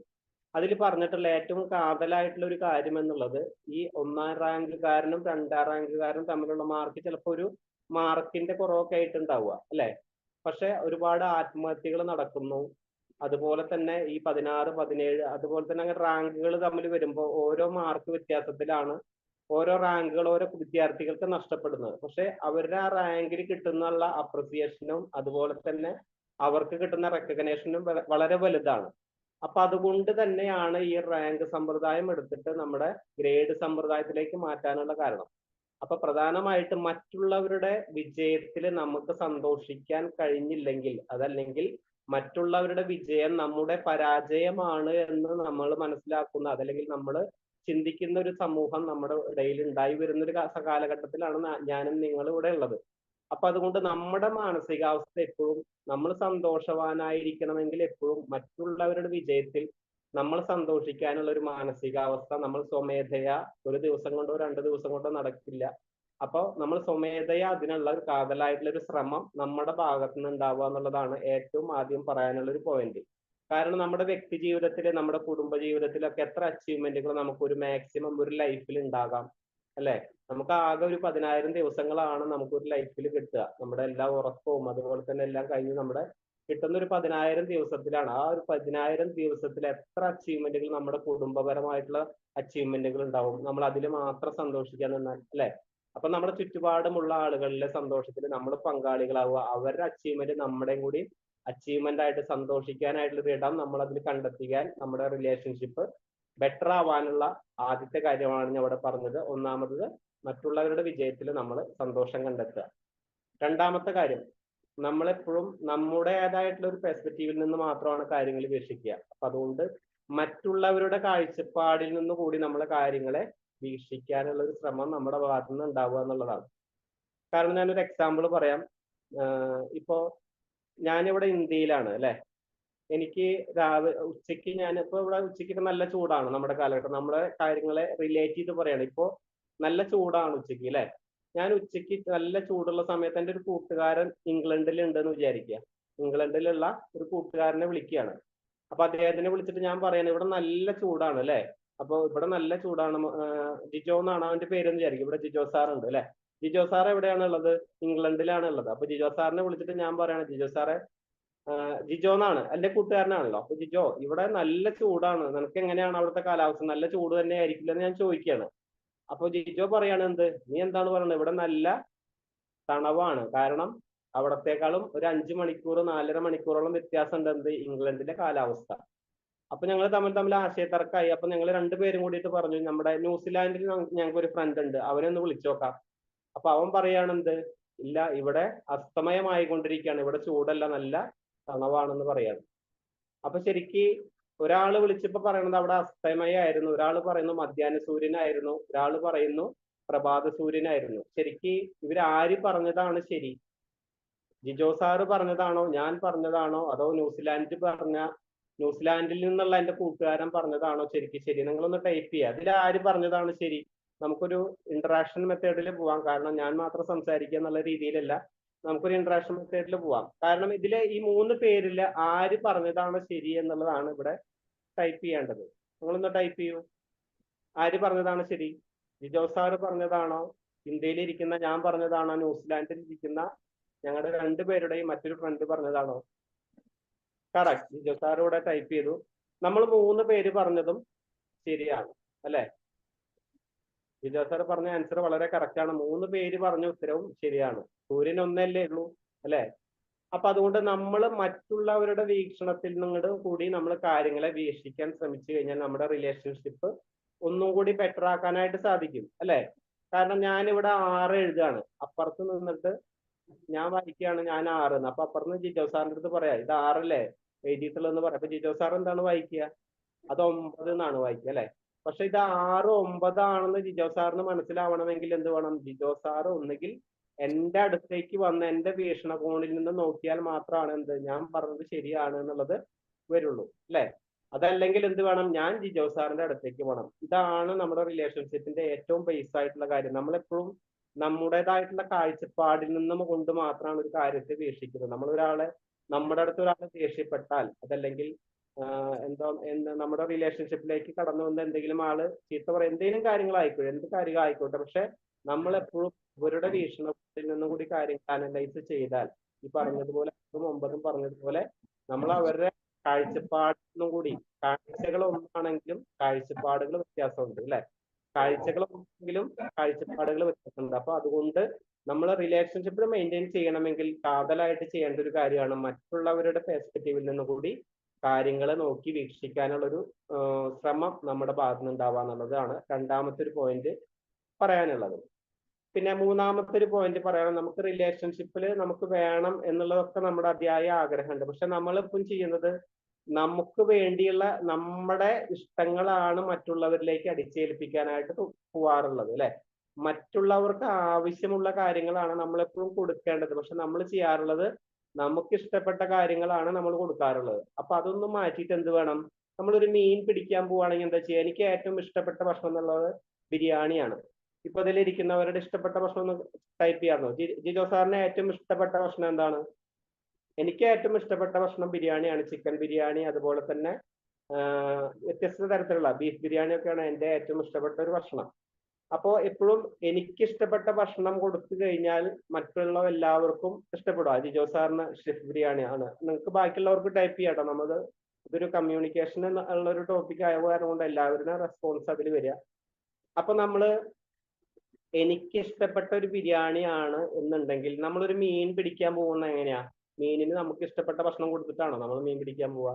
S2: അതിൽ പറഞ്ഞിട്ടുള്ള ഏറ്റവും കാതലായിട്ടുള്ള ഒരു കാര്യം എന്നുള്ളത്, ഈ 1ാം റാങ്കുകാരനും 2ാം റാങ്കുകാരനും തമ്മിലുള്ള മാർക്ക് ചിലപ്പോൾ ഒരു മാർക്കിന്റെ കുറവൊക്കെ ആയിട്ടുണ്ടാവുക അല്ലെ. പക്ഷെ ഒരുപാട് ആത്മഹത്യകൾ നടക്കുന്നു. അതുപോലെ തന്നെ ഈ 16, 17 അതുപോലെ തന്നെ അങ്ങനെ റാങ്കുകൾ തമ്മിൽ വരുമ്പോൾ ഓരോ മാർക്ക് വ്യത്യാസത്തിലാണ് ഓരോ റാങ്കുകൾ ഓരോ വിദ്യാർത്ഥികൾക്ക് നഷ്ടപ്പെടുന്നത്. പക്ഷെ അവരുടെ ആ റാങ്കിൽ കിട്ടുന്നുള്ള അപ്രിസിയേഷനും അതുപോലെ തന്നെ അവർക്ക് കിട്ടുന്ന റെക്കഗ്നേഷനും വളരെ വലുതാണ്. അപ്പൊ അതുകൊണ്ട് തന്നെയാണ് ഈ റാങ്ക് സമ്പ്രദായം എടുത്തിട്ട് നമ്മുടെ ഗ്രേഡ് സമ്പ്രദായത്തിലേക്ക് മാറ്റാനുള്ള കാരണം. അപ്പൊ പ്രധാനമായിട്ടും മറ്റുള്ളവരുടെ വിജയത്തിൽ നമുക്ക് സന്തോഷിക്കാൻ കഴിഞ്ഞില്ലെങ്കിൽ, അതല്ലെങ്കിൽ മറ്റുള്ളവരുടെ വിജയം നമ്മുടെ പരാജയമാണ് എന്ന് നമ്മൾ മനസ്സിലാക്കുന്ന, അതല്ലെങ്കിൽ നമ്മൾ ചിന്തിക്കുന്ന ഒരു സമൂഹം നമ്മുടെ ഇടയിൽ ഉണ്ടായി വരുന്ന ഒരു കാലഘട്ടത്തിലാണ് ഞാനും നിങ്ങളും ഇവിടെ ഉള്ളത്. അപ്പൊ അതുകൊണ്ട് നമ്മുടെ മാനസികാവസ്ഥ എപ്പോഴും നമ്മൾ സന്തോഷവാനായിരിക്കണമെങ്കിൽ എപ്പോഴും മറ്റുള്ളവരുടെ വിജയത്തിൽ നമ്മൾ സന്തോഷിക്കാനുള്ള ഒരു മാനസികാവസ്ഥ നമ്മൾ സ്വമേധയാ ഒരു ദിവസം കൊണ്ടോ 2 ദിവസം കൊണ്ടോ നടക്കില്ല. അപ്പോൾ നമ്മൾ സ്വമേധയാ അതിനുള്ള ഒരു കാതലായിട്ടുള്ള ഒരു ശ്രമം നമ്മുടെ ഭാഗത്ത് നിന്ന് ഉണ്ടാവുക എന്നുള്ളതാണ് ഏറ്റവും ആദ്യം പറയാനുള്ള ഒരു പോയിന്റ്. കാരണം നമ്മുടെ വ്യക്തി ജീവിതത്തിൽ, നമ്മുടെ കുടുംബ ജീവിതത്തിലൊക്കെ എത്ര അച്ചീവ്മെന്റുകൾ നമുക്ക് ഒരു മാക്സിമം ഒരു ലൈഫിൽ ഉണ്ടാകാം അല്ലെ. നമുക്ക് ആകെ ഒരു 10,000 ദിവസങ്ങളാണ് നമുക്കൊരു ലൈഫിൽ കിട്ടുക. നമ്മുടെ എല്ലാ ഉറക്കവും അതുപോലെ തന്നെ എല്ലാം കഴിഞ്ഞ് നമ്മുടെ കിട്ടുന്ന ഒരു 10,000 ദിവസത്തിലാണ്. ആ ഒരു 10,000 ദിവസത്തിൽ എത്ര അച്ചീവ്മെന്റുകൾ നമ്മുടെ കുടുംബപരമായിട്ടുള്ള അച്ചീവ്മെന്റുകൾ ഉണ്ടാവും. നമ്മൾ അതിൽ മാത്രം സന്തോഷിക്കാൻ നിന്നാൽ അല്ലെ. അപ്പൊ നമ്മുടെ ചുറ്റുപാടുമുള്ള ആളുകളിലെ സന്തോഷത്തിൽ നമ്മൾ പങ്കാളികളാവുക, അവരുടെ അച്ചീവ്മെന്റ് നമ്മുടെയും കൂടി അച്ചീവ്മെന്റ് ആയിട്ട് സന്തോഷിക്കാനായിട്ടുള്ള ഒരു ഇടം നമ്മൾ അതിൽ കണ്ടെത്തിയാൽ നമ്മുടെ റിലേഷൻഷിപ്പ് ബെറ്റർ ആവാനുള്ള ആദ്യത്തെ കാര്യമാണ് ഞാൻ ഇവിടെ പറഞ്ഞത്. ഒന്നാമത് മറ്റുള്ളവരുടെ വിജയത്തിൽ നമ്മൾ സന്തോഷം കണ്ടെത്തുക. രണ്ടാമത്തെ കാര്യം, നമ്മളെപ്പോഴും നമ്മുടേതായിട്ടുള്ള ഒരു പെർസ്പെക്റ്റീവിൽ നിന്ന് മാത്രമാണ് കാര്യങ്ങൾ വീക്ഷിക്കുക. അപ്പൊ അതുകൊണ്ട് മറ്റുള്ളവരുടെ കാഴ്ചപ്പാടിൽ നിന്ന് കൂടി നമ്മളെ കാര്യങ്ങളെ വീക്ഷിക്കാനുള്ള ഒരു ശ്രമം നമ്മുടെ ഭാഗത്തു നിന്ന് ഉണ്ടാവുക എന്നുള്ളതാണ്. കാരണം ഞാനൊരു എക്സാമ്പിൾ പറയാം. ഇപ്പോ ഞാനിവിടെ ഇന്ത്യയിലാണ് അല്ലെ. എനിക്ക് ഉച്ചയ്ക്ക് ഞാനിപ്പോ ഇവിടെ ഉച്ചയ്ക്ക് നല്ല ചൂടാണ് നമ്മുടെ കാലഘട്ടം. നമ്മുടെ കാര്യങ്ങളെ റിലേറ്റ് ചെയ്ത് പറയാണ്. ഇപ്പോ നല്ല ചൂടാണ് ഉച്ചയ്ക്ക് അല്ലെ. ഞാൻ ഉച്ചയ്ക്ക് നല്ല ചൂടുള്ള സമയത്ത് എൻ്റെ ഒരു കൂട്ടുകാരൻ ഇംഗ്ലണ്ടിൽ ഉണ്ടെന്ന് വിചാരിക്കുക. ഇംഗ്ലണ്ടിലുള്ള ഒരു കൂട്ടുകാരനെ വിളിക്കുകയാണ്. അപ്പൊ അദ്ദേഹത്തിനെ വിളിച്ചിട്ട് ഞാൻ പറയാണ് ഇവിടെ നല്ല ചൂടാണ് അല്ലെ. അപ്പൊ ഇവിടെ നല്ല ചൂടാണ്. ജിജോ എന്നാണ് അവന്റെ പേരെന്ന് വിചാരിക്കും. ഇവിടെ ജിജോ സാർ ഉണ്ട് അല്ലെ. ജിജോ സാർ എവിടെയാണ് ഉള്ളത്? ഇംഗ്ലണ്ടിലാണ് ഉള്ളത്. അപ്പൊ ജിജോ സാറിനെ വിളിച്ചിട്ട് ഞാൻ പറയാണ്, ജിജോ സാറെ, ജിജോ എന്നാണ് എന്റെ കൂട്ടുകാരനാണല്ലോ. അപ്പൊ ജിജോ, ഇവിടെ നല്ല ചൂടാണ്, നിനക്ക് എങ്ങനെയാണ് അവിടുത്തെ കാലാവസ്ഥ? നല്ല ചൂട് തന്നെ ആയിരിക്കില്ല എന്ന് ഞാൻ ചോദിക്കുകയാണ്. അപ്പൊ ജിജോ പറയാണ്, എന്ത്, നീ എന്താണ് പറയുന്നത്? ഇവിടെ നല്ല തണവാണ്. കാരണം അവിടത്തെക്കാളും ഒരു 5 മണിക്കൂർ 4.5 മണിക്കൂറോളം വ്യത്യാസം ഉണ്ട് എന്ത് ഇംഗ്ലണ്ടിലെ കാലാവസ്ഥ. അപ്പൊ ഞങ്ങൾ തമ്മിൽ ആശയത്തർക്കമായി. അപ്പൊ ഞങ്ങൾ രണ്ടുപേരും കൂടിയിട്ട് പറഞ്ഞു, നമ്മുടെ ന്യൂസിലാൻഡിൽ ഞങ്ങൾക്ക് ഒരു ഫ്രണ്ട് ഉണ്ട്, അവനെ ഒന്ന് വിളിച്ചു നോക്കാം. അപ്പൊ അവൻ പറയാണെന്ത്, ഇല്ല, ഇവിടെ അസ്തമയമായിക്കൊണ്ടിരിക്കുകയാണ്, ഇവിടെ ചൂടല്ല, നല്ല തണവാണെന്ന് പറയാണ്. അപ്പൊ ശരിക്ക് ഒരാള് വിളിച്ചപ്പോ പറയണത് അവിടെ അസ്തമയായിരുന്നു, ഒരാൾ പറയുന്നു മധ്യാഹ്ന സൂര്യനായിരുന്നു, ഒരാൾ പറയുന്നു പ്രഭാത സൂര്യനായിരുന്നു. ശരിക്ക് ഇവരാര് പറഞ്ഞതാണ് ശരി? ജിജോ സാറ് പറഞ്ഞതാണോ, ഞാൻ പറഞ്ഞതാണോ, അതോ ന്യൂസിലാൻഡിൽ നിന്നുള്ള എന്റെ കൂട്ടുകാരൻ പറഞ്ഞതാണോ ശരിക്ക് ശരി? നിങ്ങളൊന്ന് ടൈപ്പ് ചെയ്യുക, അതിൽ ആര് പറഞ്ഞതാണ് ശരി? നമുക്കൊരു ഇന്ററാക്ഷൻ മെത്തേഡിൽ പോവാം. കാരണം ഞാൻ മാത്രം സംസാരിക്കുക എന്നുള്ള രീതിയിലല്ല, നമുക്കൊരു ഇന്ററാക്ഷൻ മെത്തേഡിൽ പോവാം. കാരണം ഇതിലെ ഈ 3 പേരിൽ ആര് പറഞ്ഞതാണ് ശരി എന്നുള്ളതാണ് ഇവിടെ ടൈപ്പ് ചെയ്യേണ്ടത്. നിങ്ങളൊന്ന് ടൈപ്പ് ചെയ്യൂ. ആര് പറഞ്ഞതാണ് ശരി? ജിജോ സാറ് പറഞ്ഞതാണോ, ഇന്ത്യയിൽ ഇരിക്കുന്ന ഞാൻ പറഞ്ഞതാണോ, ന്യൂസിലാൻഡിൽ ഇരിക്കുന്ന ഞങ്ങളുടെ 2 പേരുടെയും മറ്റൊരു ഫ്രണ്ട് പറഞ്ഞതാണോ? കറക്റ്റ്, ജിജോ സാർ ഇവിടെ ടൈപ്പ് ചെയ്തു. നമ്മൾ 3 പേര് പറഞ്ഞതും ശരിയാണ് അല്ലെ. ജിജോ സാർ പറഞ്ഞ ആൻസർ വളരെ കറക്റ്റ് ആണ്. 3 പേര് പറഞ്ഞ ഉത്തരവും ശരിയാണ്. സൂര്യൻ ഒന്നല്ലേ ഉള്ളൂ അല്ലെ. അപ്പൊ അതുകൊണ്ട് നമ്മൾ മറ്റുള്ളവരുടെ വീക്ഷണത്തിൽ നിന്നും കൂടി നമ്മൾ കാര്യങ്ങളെ വീക്ഷിക്കാൻ ശ്രമിച്ചു കഴിഞ്ഞാൽ നമ്മുടെ റിലേഷൻഷിപ്പ് ഒന്നും കൂടി ബെറ്റർ ആക്കാനായിട്ട് സാധിക്കും അല്ലെ. കാരണം ഞാനിവിടെ 6 എഴുതുകയാണ്, അപ്പുറത്ത് നിന്നിട്ട് ഞാൻ വായിക്കുകയാണ് ഞാൻ 6. അപ്പൊ അപ്പുറത്ത് ജിജോ സാറിന്റെ അടുത്ത് പറയാ, ഇത് 6 അല്ലേ എഴുതിയിട്ടുള്ളതെന്ന് പറയാം. അപ്പൊ ജിജോ സാർ എന്താണ് വായിക്കുക? അത് 9 എന്നാണ് വായിക്കുക അല്ലെ. പക്ഷെ ഇത് 6, 9 ആണെന്ന് ജിജോ സാറിന് മനസ്സിലാവണമെങ്കിൽ എന്ത് വേണം? ജിജോ സാർ ഒന്നുകിൽ എന്റെ അടുത്തേക്ക് വന്ന് എന്റെ വീക്ഷണകോണിൽ നിന്ന് നോക്കിയാൽ മാത്രമാണ് എന്ത് ഞാൻ പറഞ്ഞത് ശരിയാണ് എന്നുള്ളത് വരുള്ളൂ അല്ലെ. അതല്ലെങ്കിൽ എന്ത് വേണം? ഞാൻ ജിജോ സാറിന്റെ അടുത്തേക്ക് പോകണം. ഇതാണ് നമ്മുടെ റിലേഷൻഷിപ്പിന്റെ ഏറ്റവും ബേസ് ആയിട്ടുള്ള കാര്യം. നമ്മളെപ്പോഴും നമ്മുടേതായിട്ടുള്ള കാഴ്ചപ്പാടിൽ നിന്നും കൊണ്ട് മാത്രമാണ് ഒരു കാര്യത്തെ വീക്ഷിക്കുന്നത്. നമ്മുടെ അടുത്ത് ഒരാളെ ദേഷ്യപ്പെട്ടാൽ, അതല്ലെങ്കിൽ നമ്മുടെ റിലേഷൻഷിപ്പിലേക്ക് കടന്നു വന്ന എന്തെങ്കിലും ആള് ചീത്ത പറയും, എന്തെങ്കിലും കാര്യങ്ങളായിക്കോട്ടെ, എന്ത് കാര്യങ്ങൾ ആയിക്കോട്ടെ, പക്ഷെ നമ്മളെപ്പോഴും ഇവരുടെ വീക്ഷണത്തിൽ നിന്നും കൂടി കാര്യങ്ങൾ അനലൈസ് ചെയ്താൽ, ഈ പറഞ്ഞതുപോലെ 9 പറഞ്ഞതുപോലെ, നമ്മൾ അവരുടെ കാഴ്ചപ്പാടിനും കൂടി, കാഴ്ചകൾ ഒന്നാണെങ്കിലും കാഴ്ചപ്പാടുകൾ വ്യത്യാസമുണ്ട് അല്ലെ. കാഴ്ചകൾ ഒന്നെങ്കിലും കാഴ്ചപ്പാടുകൾ വ്യത്യാസമുണ്ട്. അപ്പൊ അതുകൊണ്ട് നമ്മൾ റിലേഷൻഷിപ്പ് മെയിൻറ്റെയിൻ ചെയ്യണമെങ്കിൽ കാതലായിട്ട് ചെയ്യേണ്ട ഒരു കാര്യമാണ് മറ്റുള്ളവരുടെ പെർസ്പെക്റ്റീവിൽ നിന്ന് കൂടി കാര്യങ്ങളെ നോക്കി വീക്ഷിക്കാനുള്ളൊരു ശ്രമം നമ്മുടെ ഭാഗത്ത് നിന്ന് ഉണ്ടാവുക എന്നുള്ളതാണ് രണ്ടാമത്തെ ഒരു പോയിന്റ് പറയാനുള്ളത്. പിന്നെ മൂന്നാമത്തെ ഒരു പോയിന്റ് പറയാൻ, നമുക്ക് റിലേഷൻഷിപ്പിൽ നമുക്ക് വേണം എന്നുള്ളതൊക്കെ നമ്മുടെ അതിയായ ആഗ്രഹമുണ്ട്. പക്ഷെ നമ്മളിപ്പം ചെയ്യുന്നത് നമുക്ക് വേണ്ടിയുള്ള നമ്മുടെ ഇഷ്ടങ്ങളാണ് മറ്റുള്ളവരിലേക്ക് അടിച്ചേൽപ്പിക്കാനായിട്ട് പോവാറുള്ളത് അല്ലെ. മറ്റുള്ളവർക്ക് ആവശ്യമുള്ള കാര്യങ്ങളാണ് നമ്മളെപ്പോഴും കൊടുക്കേണ്ടത്. പക്ഷെ നമ്മൾ ചെയ്യാറുള്ളത് നമുക്ക് ഇഷ്ടപ്പെട്ട കാര്യങ്ങളാണ് നമ്മൾ കൊടുക്കാറുള്ളത്. അപ്പൊ അതൊന്നും മാറ്റിയിട്ട് എന്ത് വേണം? നമ്മളൊരു മീൻ പിടിക്കാൻ പോവുകയാണെങ്കിൽ എന്താ ചെയ്യുക? എനിക്ക് ഏറ്റവും ഇഷ്ടപ്പെട്ട ഭക്ഷണം എന്നുള്ളത് ബിരിയാണിയാണ്. ഇപ്പൊ ഇതിലിരിക്കുന്നവരുടെ ഇഷ്ടപ്പെട്ട ഭക്ഷണം ഒന്ന് ടൈപ്പ് ചെയ്യാമോ? ജിജോ സാറിന് ഏറ്റവും ഇഷ്ടപ്പെട്ട ഭക്ഷണം എന്താണ്? എനിക്ക് ഏറ്റവും ഇഷ്ടപ്പെട്ട ഭക്ഷണം ബിരിയാണിയാണ്, ചിക്കൻ ബിരിയാണി, അതുപോലെ തന്നെ വ്യത്യസ്ത തരത്തിലുള്ള ബീഫ് ബിരിയാണി ഒക്കെയാണ് എൻ്റെ ഏറ്റവും ഇഷ്ടപ്പെട്ട ഒരു ഭക്ഷണം. അപ്പോൾ എപ്പോഴും എനിക്ക് ഇഷ്ടപ്പെട്ട ഭക്ഷണം കൊടുത്തു കഴിഞ്ഞാൽ മറ്റുള്ള എല്ലാവർക്കും ഇഷ്ടപ്പെടും. ജിജോ സാറിന് ഷെഫ് ബിരിയാണി ആണ്, നിങ്ങൾക്ക് ബാക്കിയുള്ളവർക്ക് ടൈപ്പ് ചെയ്യാട്ടോ. നമ്മൾ ഇതൊരു കമ്മ്യൂണിക്കേഷൻ എന്നുള്ള ഒരു ടോപ്പിക് ആയ കാരണം കൊണ്ട് എല്ലാവരുടെയും റെസ്പോൺസ് അതിൽ വരിക. അപ്പൊ നമ്മള് എനിക്ക് ഇഷ്ടപ്പെട്ട ഒരു ബിരിയാണി ആണ് എന്നുണ്ടെങ്കിൽ നമ്മളൊരു മീൻ പിടിക്കാൻ പോകുന്ന എങ്ങനെയാ? മീനിന് നമുക്ക് ഇഷ്ടപ്പെട്ട ഭക്ഷണം കൊടുത്തിട്ടാണോ നമ്മൾ മീൻ പിടിക്കാൻ പോവുക?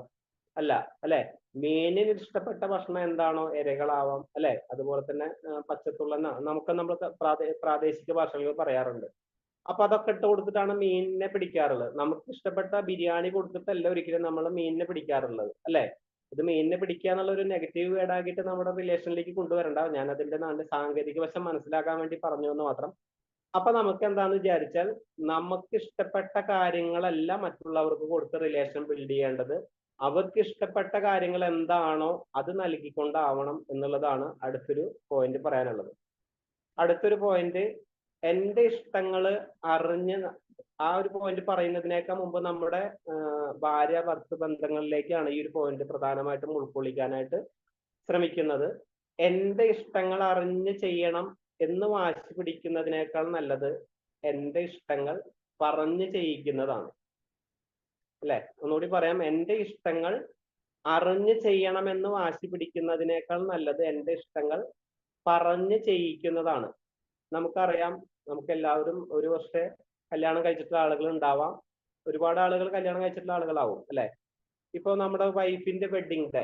S2: അല്ല അല്ലെ. മീനിന് ഇഷ്ടപ്പെട്ട ഭക്ഷണം എന്താണോ, ഇരകളാവാം അല്ലെ, അതുപോലെ തന്നെ പച്ചത്തുള്ള, നമ്മൾ പ്രാദേശിക ഭാഷകളിൽ പറയാറുണ്ട്. അപ്പൊ അതൊക്കെ ഇട്ട് കൊടുത്തിട്ടാണ് മീനിനെ പിടിക്കാറുള്ളത്. നമുക്ക് ഇഷ്ടപ്പെട്ട ബിരിയാണി കൊടുത്തിട്ടല്ല ഒരിക്കലും നമ്മൾ മീനിനെ പിടിക്കാറുള്ളത്, അല്ലെ? ഇത് മീനിനെ പിടിക്കുക എന്നുള്ള ഒരു നെഗറ്റീവ് വേർഡ് ആക്കിയിട്ട് നമ്മുടെ റിലേഷനിലേക്ക് കൊണ്ടുവരണ്ട. ഞാൻ അതിന്റെ സാങ്കേതിക വശം മനസ്സിലാക്കാൻ വേണ്ടി പറഞ്ഞു എന്ന് മാത്രം. അപ്പൊ നമുക്ക് എന്താന്ന് വിചാരിച്ചാൽ, നമുക്ക് ഇഷ്ടപ്പെട്ട കാര്യങ്ങളല്ല മറ്റുള്ളവർക്ക് കൊടുത്ത് റിലേഷൻ ബിൽഡ് ചെയ്യേണ്ടത്. അവർക്ക് ഇഷ്ടപ്പെട്ട കാര്യങ്ങൾ എന്താണോ അത് നൽകിക്കൊണ്ടാവണം എന്നുള്ളതാണ് അടുത്തൊരു പോയിന്റ് പറയാനുള്ളത്. അടുത്തൊരു പോയിന്റ്, എന്റെ ഇഷ്ടങ്ങള് അറിഞ്ഞ് ആ ഒരു പോയിന്റ് പറയുന്നതിനേക്കാൾ മുമ്പ് നമ്മുടെ ഭാര്യ ഭർത്തൃ ബന്ധങ്ങളിലേക്കാണ് ഈ ഒരു പോയിന്റ് പ്രധാനമായിട്ടും ഉൾക്കൊള്ളിക്കാനായിട്ട് ശ്രമിക്കുന്നത്. എന്റെ ഇഷ്ടങ്ങൾ അറിഞ്ഞ് ചെയ്യണം എന്ന് വാശി പിടിക്കുന്നതിനേക്കാൾ നല്ലത് എന്റെ ഇഷ്ടങ്ങൾ പറഞ്ഞ് ചെയ്യിക്കുന്നതാണ്, അല്ലെ? ഒന്നുകൂടി പറയാം, എന്റെ ഇഷ്ടങ്ങൾ അറിഞ്ഞ് ചെയ്യണമെന്ന് വാശി പിടിക്കുന്നതിനേക്കാൾ നല്ലത് എന്റെ ഇഷ്ടങ്ങൾ പറഞ്ഞ് ചെയ്യിക്കുന്നതാണ്. നമുക്കറിയാം, നമുക്കെല്ലാവരും ഒരു പക്ഷേ കല്യാണം കഴിച്ചിട്ടുള്ള ആളുകൾ ഉണ്ടാവാം, ഒരുപാട് ആളുകൾ കല്യാണം കഴിച്ചിട്ടുള്ള ആളുകളാവും, അല്ലെ? ഇപ്പൊ നമ്മുടെ വൈഫിന്റെ വെഡിങ് ഡേ,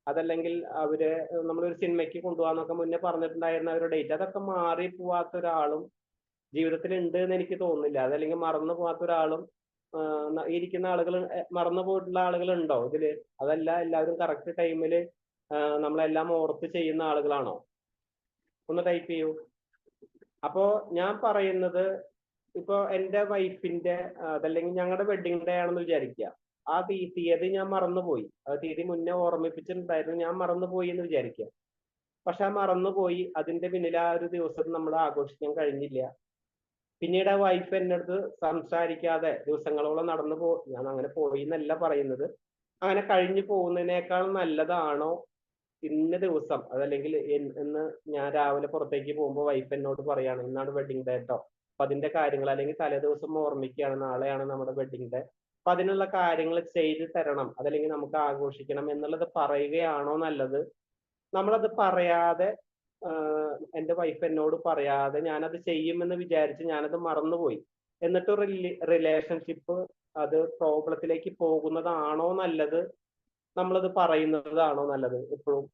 S2: അതല്ലെങ്കിൽ അവര് നമ്മളൊരു സിനിമയ്ക്ക് കൊണ്ടുപോകാന്നൊക്കെ മുന്നേ പറഞ്ഞിട്ടുണ്ടായിരുന്ന ഒരു ഡേറ്റ്, അതൊക്കെ മാറി പോവാത്ത ഒരാളും ജീവിതത്തിൽ ഉണ്ട് എന്ന് എനിക്ക് തോന്നുന്നില്ല. അതല്ലെങ്കിൽ മറന്നു പോവാത്ത ഒരാളും ഇരിക്കുന്ന ആളുകൾ, മറന്നു പോയിട്ടുള്ള ആളുകൾ ഉണ്ടോ ഇതില്? അതല്ല, എല്ലാവരും കറക്റ്റ് ടൈമില് നമ്മളെല്ലാം ഓർത്ത് ചെയ്യുന്ന ആളുകളാണോ? ഒന്ന് ടൈപ്പ് ചെയ്യൂ. അപ്പോ ഞാൻ പറയുന്നത്, ഇപ്പൊ എന്റെ വൈഫിന്റെ അതല്ലെങ്കിൽ ഞങ്ങളുടെ വെഡിങ് ഡേ ആണെന്ന് വിചാരിക്കുക. ആ തീയതി ഞാൻ മറന്നുപോയി, ആ തീയതി മുന്നേ ഓർമ്മിപ്പിച്ചിട്ടുണ്ടായിരുന്നു, ഞാൻ മറന്നുപോയി എന്ന് വിചാരിക്കുക. പക്ഷെ ആ മറന്നുപോയി, അതിന്റെ പിന്നിൽ ആ ഒരു ദിവസം നമ്മൾ ആഘോഷിക്കാൻ കഴിഞ്ഞില്ല. പിന്നീട് ആ വൈഫ് എന്റെ അടുത്ത് സംസാരിക്കാതെ ദിവസങ്ങളോളം ഞാൻ അങ്ങനെ പോയി എന്നല്ല പറയുന്നത്, അങ്ങനെ കഴിഞ്ഞു പോകുന്നതിനേക്കാൾ നല്ലതാണോ ഇന്ന ദിവസം, അതല്ലെങ്കിൽ ഇന്ന് ഞാൻ രാവിലെ പുറത്തേക്ക് പോകുമ്പോൾ വൈഫ് എന്നോട് പറയാണ്, ഇന്നാണ് വെഡിങ് ഡേ കേട്ടോ, അപ്പൊ അതിന്റെ കാര്യങ്ങൾ, അല്ലെങ്കിൽ തലേ ദിവസം ഓർമ്മിക്കുകയാണ് നാളെയാണ് നമ്മുടെ വെഡിങ് ഡേ, അപ്പൊ അതിനുള്ള കാര്യങ്ങൾ ചെയ്തു തരണം, അതല്ലെങ്കിൽ നമുക്ക് ആഘോഷിക്കണം എന്നുള്ളത് പറയുകയാണോ നല്ലത്? നമ്മളത് പറയാതെ, എന്റെ വൈഫ് എന്നോട് പറയാതെ ഞാനത് ചെയ്യുമെന്ന് വിചാരിച്ച് ഞാനത് മറന്നുപോയി, എന്നിട്ട് റിലേഷൻഷിപ്പ് അത് പ്രോബ്ലത്തിലേക്ക് പോകുന്നതാണോ നല്ലത്? നമ്മളത് പറയുന്നതാണോ നല്ലത്? എപ്പോഴും